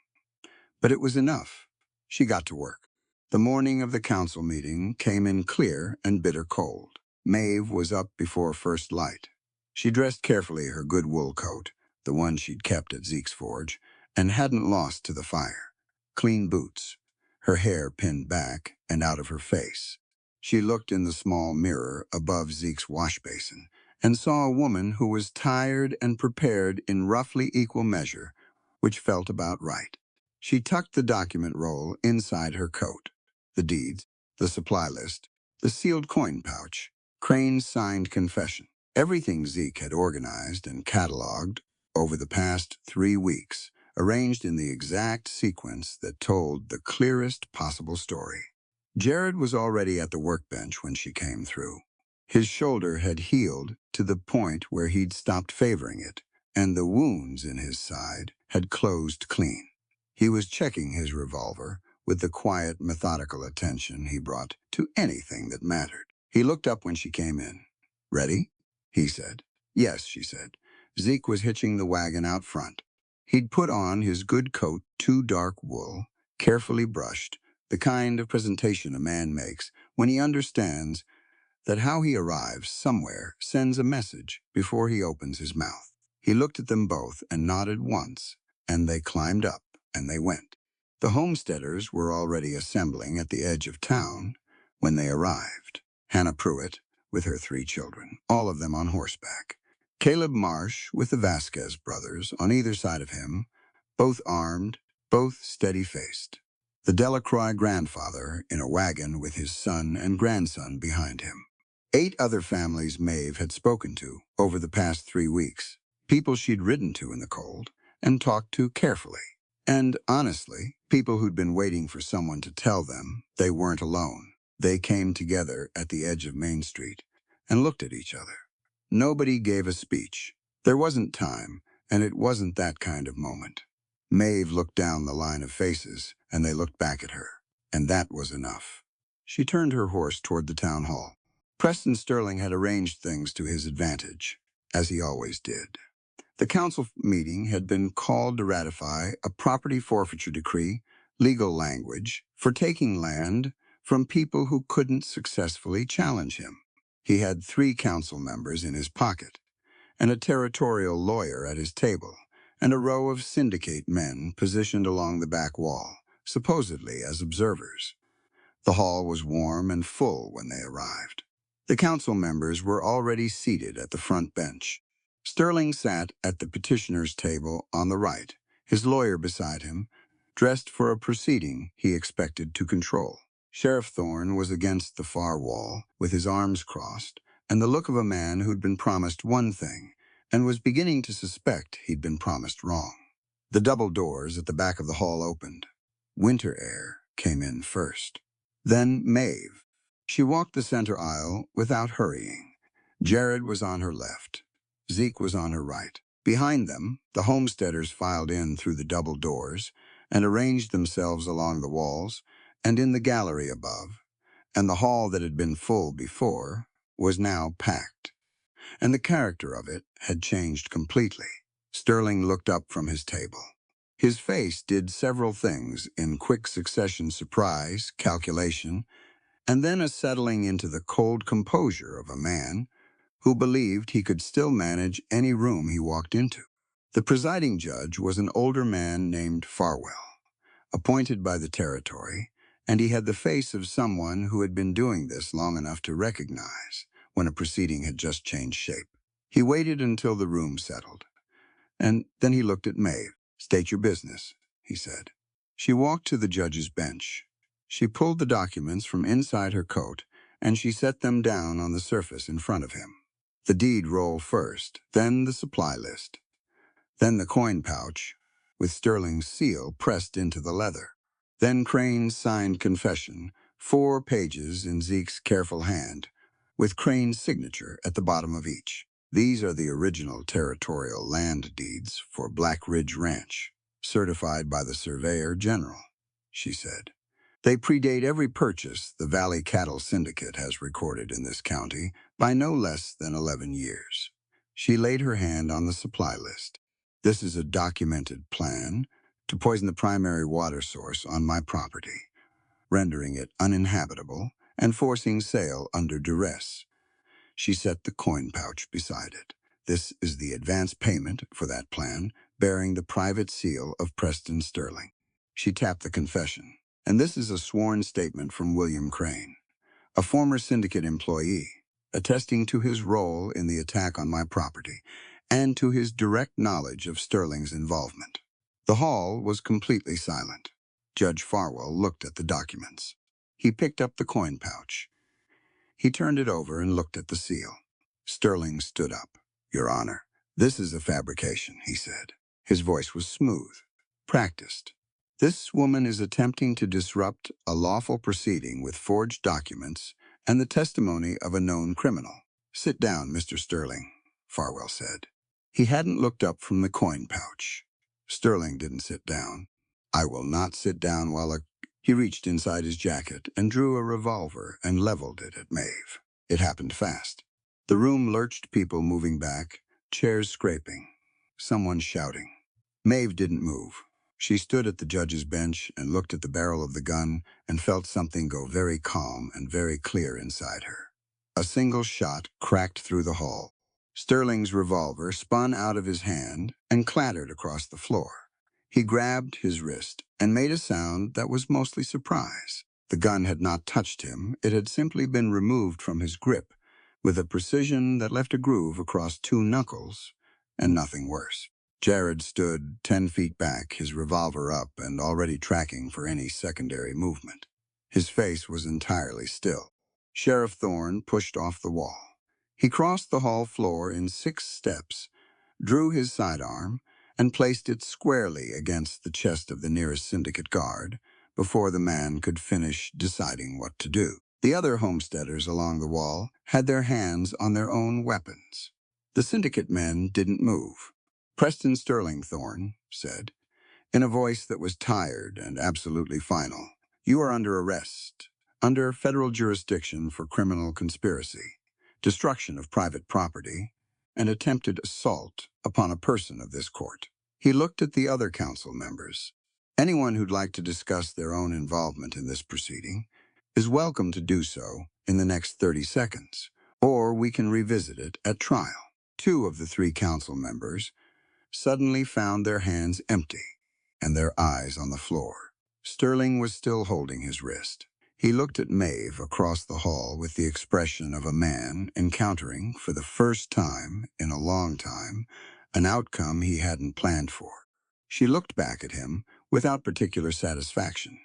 But it was enough. She got to work. The morning of the council meeting came in clear and bitter cold. Maeve was up before first light. She dressed carefully her good wool coat, the one she'd kept at Zeke's forge, and hadn't lost to the fire. Clean boots, her hair pinned back and out of her face. She looked in the small mirror above Zeke's wash basin and saw a woman who was tired and prepared in roughly equal measure, which felt about right. She tucked the document roll inside her coat. The deeds, the supply list, the sealed coin pouch, Crane's signed confession. Everything Zeke had organized and cataloged over the past 3 weeks, arranged in the exact sequence that told the clearest possible story. Jared was already at the workbench when she came through. His shoulder had healed to the point where he'd stopped favoring it, and the wounds in his side had closed clean. He was checking his revolver with the quiet, methodical attention he brought to anything that mattered. He looked up when she came in. "Ready?" he said. "Yes," she said. Zeke was hitching the wagon out front. He'd put on his good coat, too dark wool, carefully brushed, the kind of presentation a man makes when he understands that how he arrives somewhere sends a message before he opens his mouth. He looked at them both and nodded once, and they climbed up, and they went. The homesteaders were already assembling at the edge of town when they arrived. Hannah Pruitt, with her 3 children, all of them on horseback. Caleb Marsh, with the Vasquez brothers, on either side of him, both armed, both steady-faced. The Delacroix grandfather in a wagon with his son and grandson behind him. 8 other families Maeve had spoken to over the past 3 weeks, people she'd ridden to in the cold and talked to carefully. And honestly, people who'd been waiting for someone to tell them they weren't alone. They came together at the edge of Main Street and looked at each other. Nobody gave a speech. There wasn't time, and it wasn't that kind of moment. Maeve looked down the line of faces, and they looked back at her, and that was enough. She turned her horse toward the town hall. Preston Sterling had arranged things to his advantage, as he always did. The council meeting had been called to ratify a property forfeiture decree legal language for taking land from people who couldn't successfully challenge him. He had 3 council members in his pocket, and a territorial lawyer at his table, and a row of syndicate men positioned along the back wall, supposedly as observers. The hall was warm and full when they arrived. The council members were already seated at the front bench. Sterling sat at the petitioner's table on the right, his lawyer beside him, dressed for a proceeding he expected to control. Sheriff Thorne was against the far wall, with his arms crossed, and the look of a man who'd been promised one thing, and was beginning to suspect he'd been promised wrong. The double doors at the back of the hall opened. Winter air came in first. Then Maeve. She walked the center aisle without hurrying. Jared was on her left. Zeke was on her right. Behind them, the homesteaders filed in through the double doors and arranged themselves along the walls and in the gallery above, and the hall that had been full before was now packed. And the character of it had changed completely. Sterling looked up from his table. His face did several things in quick succession: surprise, calculation, and then a settling into the cold composure of a man who believed he could still manage any room he walked into. The presiding judge was an older man named Farwell, appointed by the territory, and he had the face of someone who had been doing this long enough to recognize when a proceeding had just changed shape. He waited until the room settled, and then he looked at Maeve. "State your business," he said. She walked to the judge's bench. She pulled the documents from inside her coat, and she set them down on the surface in front of him. The deed roll first, then the supply list, then the coin pouch, with Sterling's seal pressed into the leather. Then Crane's signed confession, 4 pages in Zeke's careful hand, with Crane's signature at the bottom of each. "These are the original territorial land deeds for Black Ridge Ranch, certified by the Surveyor General," she said. "They predate every purchase the Valley Cattle Syndicate has recorded in this county by no less than 11 years. She laid her hand on the supply list. "This is a documented plan to poison the primary water source on my property, rendering it uninhabitable and forcing sale under duress." She set the coin pouch beside it. "This is the advance payment for that plan, bearing the private seal of Preston Sterling." She tapped the confession. "And this is a sworn statement from William Crane, a former syndicate employee, attesting to his role in the attack on my property and to his direct knowledge of Sterling's involvement." The hall was completely silent. Judge Farwell looked at the documents. He picked up the coin pouch. He turned it over and looked at the seal. Sterling stood up. "Your Honor, this is a fabrication," he said. His voice was smooth, practiced. "This woman is attempting to disrupt a lawful proceeding with forged documents and the testimony of a known criminal." "Sit down, Mr. Sterling," Farwell said. He hadn't looked up from the coin pouch. Sterling didn't sit down. "I will not sit down while a..." He reached inside his jacket and drew a revolver and leveled it at Maeve. It happened fast. The room lurched, people moving back, chairs scraping, someone shouting. Maeve didn't move. She stood at the judge's bench and looked at the barrel of the gun and felt something go very calm and very clear inside her. A single shot cracked through the hall. Sterling's revolver spun out of his hand and clattered across the floor. He grabbed his wrist and made a sound that was mostly surprise. The gun had not touched him. It had simply been removed from his grip with a precision that left a groove across 2 knuckles and nothing worse. Jared stood 10 feet back, his revolver up and already tracking for any secondary movement. His face was entirely still. Sheriff Thorne pushed off the wall. He crossed the hall floor in 6 steps, drew his sidearm, and placed it squarely against the chest of the nearest syndicate guard before the man could finish deciding what to do. The other homesteaders along the wall had their hands on their own weapons. The syndicate men didn't move. "Preston Sterling," Thorne said, in a voice that was tired and absolutely final, "you are under arrest, under federal jurisdiction for criminal conspiracy, destruction of private property, and attempted assault upon a person of this court." He looked at the other council members. Anyone who'd like to discuss their own involvement in this proceeding is welcome to do so in the next 30 seconds, or we can revisit it at trial. Two of the three council members suddenly found their hands empty and their eyes on the floor. Sterling was still holding his wrist. He looked at Maeve across the hall with the expression of a man encountering, for the first time in a long time, an outcome he hadn't planned for. She looked back at him without particular satisfaction.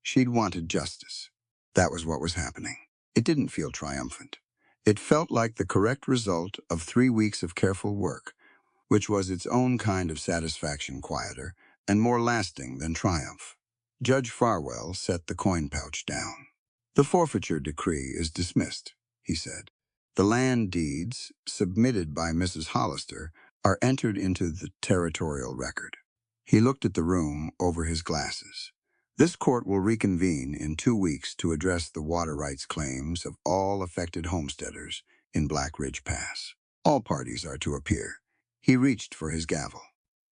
She'd wanted justice. That was what was happening. It didn't feel triumphant. It felt like the correct result of 3 weeks of careful work, which was its own kind of satisfaction, quieter and more lasting than triumph. Judge Farwell set the coin pouch down. "The forfeiture decree is dismissed," he said. "The land deeds submitted by Mrs. Hollister are entered into the territorial record." He looked at the room over his glasses. "This court will reconvene in 2 weeks to address the water rights claims of all affected homesteaders in Black Ridge Pass. All parties are to appear." He reached for his gavel.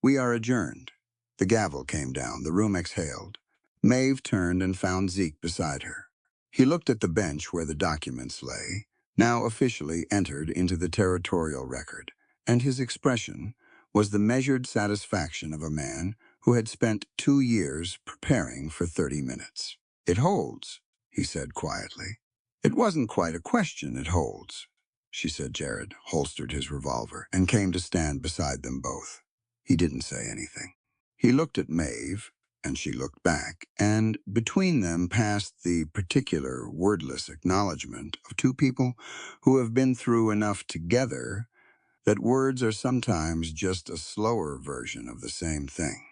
"We are adjourned." The gavel came down. The room exhaled. Maeve turned and found Zeke beside her. He looked at the bench where the documents lay, now officially entered into the territorial record, and his expression was the measured satisfaction of a man who had spent 2 years preparing for 30 minutes. "It holds," he said quietly. "It wasn't quite a question, it holds," she said. Jared holstered his revolver and came to stand beside them both. He didn't say anything. He looked at Maeve, and she looked back, and between them passed the particular wordless acknowledgement of two people who have been through enough together that words are sometimes just a slower version of the same thing.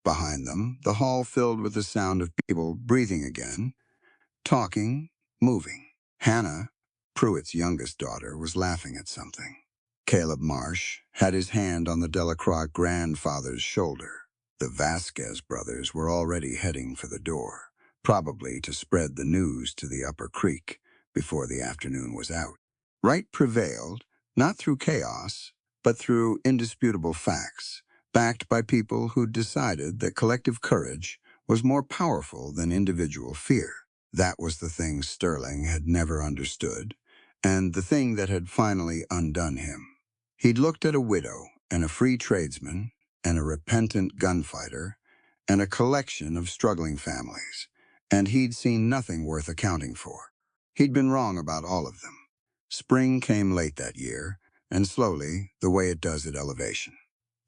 Behind them, the hall filled with the sound of people breathing again, talking, moving. Hannah, Pruitt's youngest daughter, was laughing at something. Caleb Marsh had his hand on the Delacroix grandfather's shoulder. The Vasquez brothers were already heading for the door, probably to spread the news to the upper creek before the afternoon was out. Right prevailed, not through chaos, but through indisputable facts, backed by people who'd decided that collective courage was more powerful than individual fear. That was the thing Sterling had never understood, and the thing that had finally undone him. He'd looked at a widow and a free tradesman and a repentant gunfighter and a collection of struggling families, and he'd seen nothing worth accounting for. He'd been wrong about all of them. Spring came late that year, and slowly, the way it does at elevation.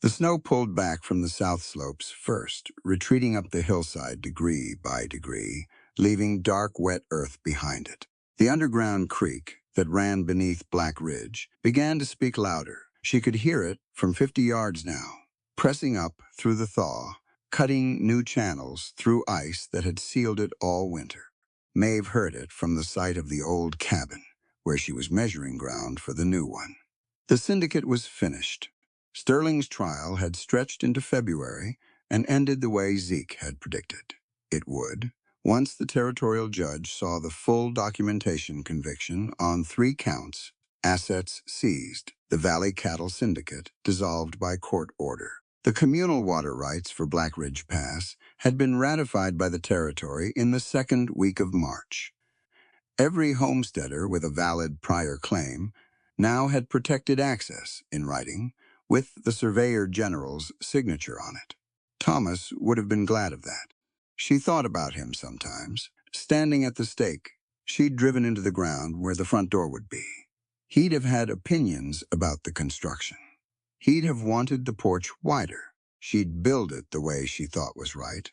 The snow pulled back from the south slopes first, retreating up the hillside degree by degree, leaving dark, wet earth behind it. The underground creek that ran beneath Black Ridge began to speak louder. She could hear it from 50 yards now, pressing up through the thaw, cutting new channels through ice that had sealed it all winter. Maeve heard it from the site of the old cabin, where she was measuring ground for the new one. The syndicate was finished. Sterling's trial had stretched into February and ended the way Zeke had predicted it would, once the territorial judge saw the full documentation conviction on 3 counts, assets seized, the Valley Cattle Syndicate dissolved by court order. The communal water rights for Black Ridge Pass had been ratified by the territory in the 2nd week of March. Every homesteader with a valid prior claim now had protected access in writing, with the Surveyor General's signature on it. Thomas would have been glad of that. She thought about him sometimes. Standing at the stake, she'd driven into the ground where the front door would be. He'd have had opinions about the construction. He'd have wanted the porch wider. She'd build it the way she thought was right,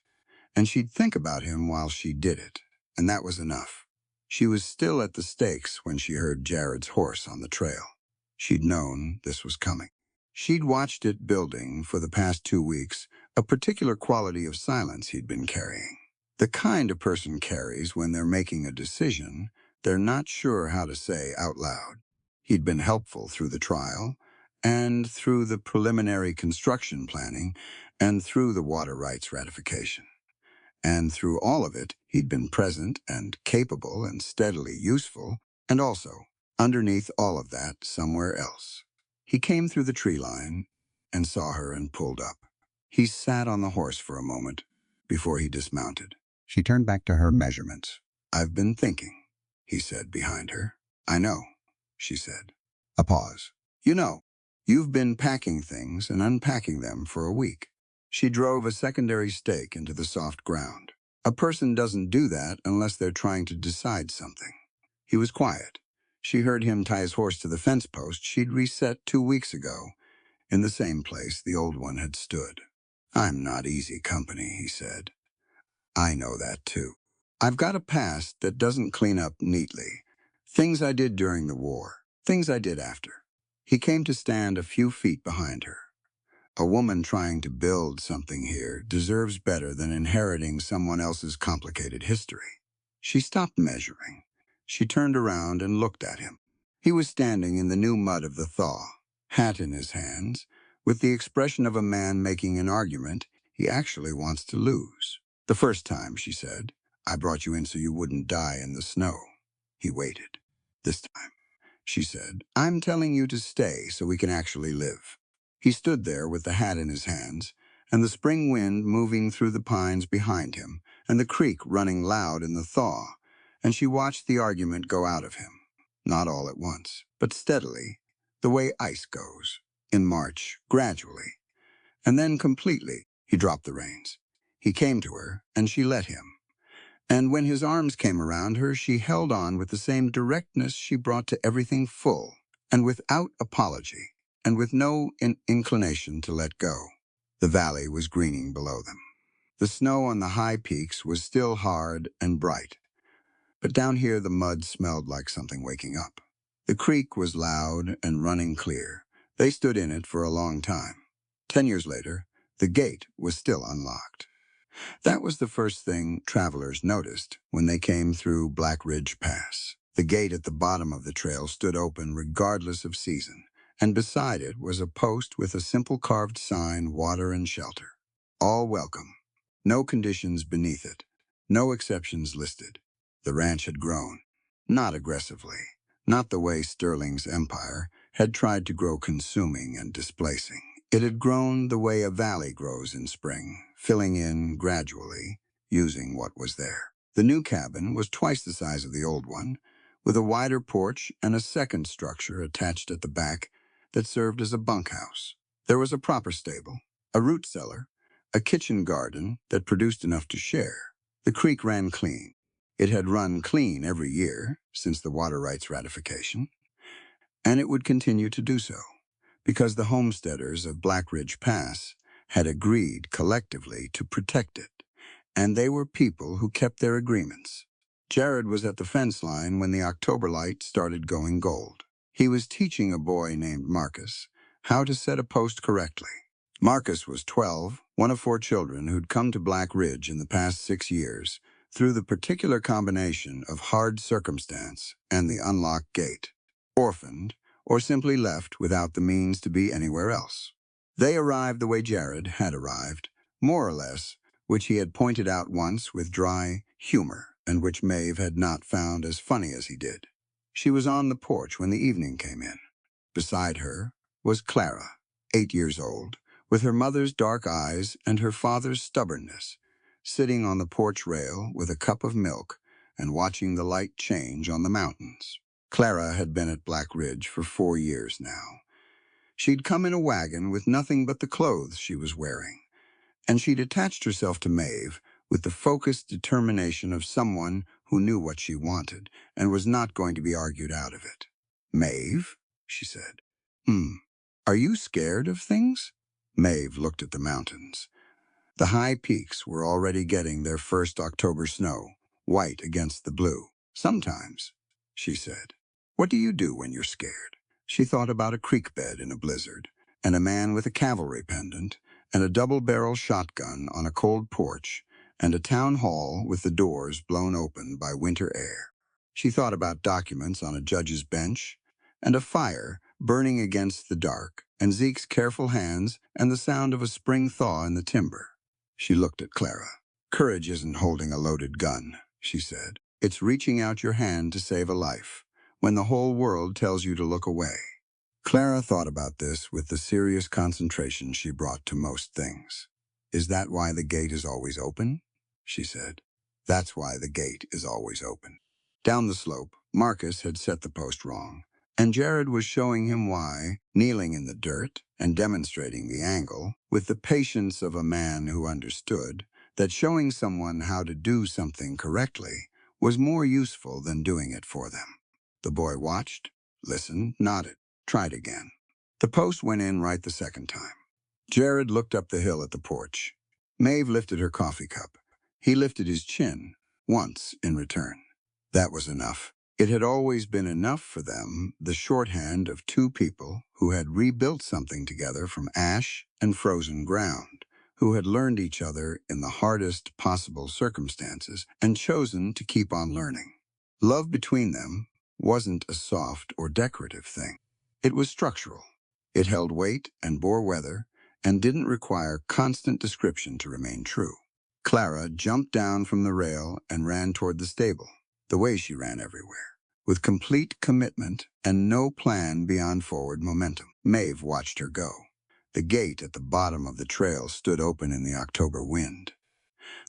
and she'd think about him while she did it, and that was enough. She was still at the stakes when she heard Jared's horse on the trail. She'd known this was coming. She'd watched it building for the past 2 weeks, a particular quality of silence he'd been carrying. The kind a person carries when they're making a decision they're not sure how to say out loud. He'd been helpful through the trial, and through the preliminary construction planning, and through the water rights ratification. And through all of it, he'd been present and capable and steadily useful, and also, underneath all of that, somewhere else. He came through the tree line and saw her and pulled up. He sat on the horse for a moment, before he dismounted. She turned back to her measurements. "I've been thinking," he said behind her. "I know," she said. A pause. "You know, you've been packing things and unpacking them for a week." She drove a secondary stake into the soft ground. A person doesn't do that unless they're trying to decide something. He was quiet. She heard him tie his horse to the fence post she'd reset 2 weeks ago, in the same place the old one had stood. "I'm not easy company," he said. "I know that too. I've got a past that doesn't clean up neatly. Things I did during the war, things I did after." He came to stand a few feet behind her. "A woman trying to build something here deserves better than inheriting someone else's complicated history." She stopped measuring. She turned around and looked at him. He was standing in the new mud of the thaw, hat in his hands, with the expression of a man making an argument he actually wants to lose. "The first time," she said, "I brought you in so you wouldn't die in the snow." He waited. "This time," she said, "I'm telling you to stay so we can actually live." He stood there with the hat in his hands, and the spring wind moving through the pines behind him, and the creek running loud in the thaw, and she watched the argument go out of him. Not all at once, but steadily, the way ice goes, in March, gradually. And then completely, he dropped the reins. He came to her, and she let him. And when his arms came around her, she held on with the same directness she brought to everything full, and without apology, and with no inclination to let go. The valley was greening below them. The snow on the high peaks was still hard and bright, but down here the mud smelled like something waking up. The creek was loud and running clear. They stood in it for a long time. 10 years later, the gate was still unlocked. That was the first thing travelers noticed when they came through Black Ridge Pass. The gate at the bottom of the trail stood open regardless of season, and beside it was a post with a simple carved sign, "Water and Shelter." All welcome. No conditions beneath it. No exceptions listed. The ranch had grown. Not aggressively. Not the way Sterling's empire had tried to grow, consuming and displacing. It had grown the way a valley grows in spring, filling in gradually, using what was there. The new cabin was twice the size of the old one, with a wider porch and a second structure attached at the back that served as a bunkhouse. There was a proper stable, a root cellar, a kitchen garden that produced enough to share. The creek ran clean. It had run clean every year since the water rights ratification, and it would continue to do so, because the homesteaders of Black Ridge Pass had agreed collectively to protect it, and they were people who kept their agreements. Jared was at the fence line when the October light started going gold. He was teaching a boy named Marcus how to set a post correctly. Marcus was 12, one of 4 children who'd come to Black Ridge in the past 6 years through the particular combination of hard circumstance and the unlocked gate, orphaned, or simply left without the means to be anywhere else. They arrived the way Jared had arrived, more or less, which he had pointed out once with dry humor, and which Maeve had not found as funny as he did. She was on the porch when the evening came in. Beside her was Clara, 8 years old, with her mother's dark eyes and her father's stubbornness, sitting on the porch rail with a cup of milk and watching the light change on the mountains. Clara had been at Black Ridge for 4 years now. She'd come in a wagon with nothing but the clothes she was wearing, and she'd attached herself to Maeve with the focused determination of someone who knew what she wanted and was not going to be argued out of it. "Maeve," she said. Are you scared of things?" Maeve looked at the mountains. The high peaks were already getting their first October snow, white against the blue. "Sometimes," she said. "What do you do when you're scared?" She thought about a creek bed in a blizzard, and a man with a cavalry pendant, and a double-barrel shotgun on a cold porch, and a town hall with the doors blown open by winter air. She thought about documents on a judge's bench, and a fire burning against the dark, and Zeke's careful hands, and the sound of a spring thaw in the timber. She looked at Clara. "Courage isn't holding a loaded gun," she said. "It's reaching out your hand to save a life, when the whole world tells you to look away." Clara thought about this with the serious concentration she brought to most things. "Is that why the gate is always open?" she said. "That's why the gate is always open." Down the slope, Marcus had set the post wrong, and Jared was showing him why, kneeling in the dirt and demonstrating the angle, with the patience of a man who understood that showing someone how to do something correctly was more useful than doing it for them. The boy watched, listened, nodded, tried again. The post went in right the second time. Jared looked up the hill at the porch. Maeve lifted her coffee cup. He lifted his chin, once in return. That was enough. It had always been enough for them, the shorthand of two people who had rebuilt something together from ash and frozen ground, who had learned each other in the hardest possible circumstances and chosen to keep on learning. Love between them wasn't a soft or decorative thing. It was structural. It held weight and bore weather and didn't require constant description to remain true. Clara jumped down from the rail and ran toward the stable, the way she ran everywhere, with complete commitment and no plan beyond forward momentum. Maeve watched her go. The gate at the bottom of the trail stood open in the October wind.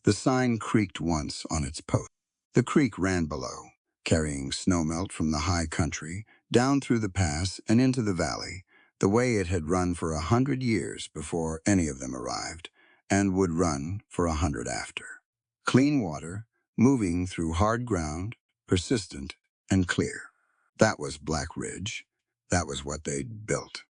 The sign creaked once on its post. The creek ran below, carrying snowmelt from the high country, down through the pass and into the valley, the way it had run for 100 years before any of them arrived, and would run for 100 after. Clean water, moving through hard ground, persistent and clear. That was Black Ridge. That was what they'd built.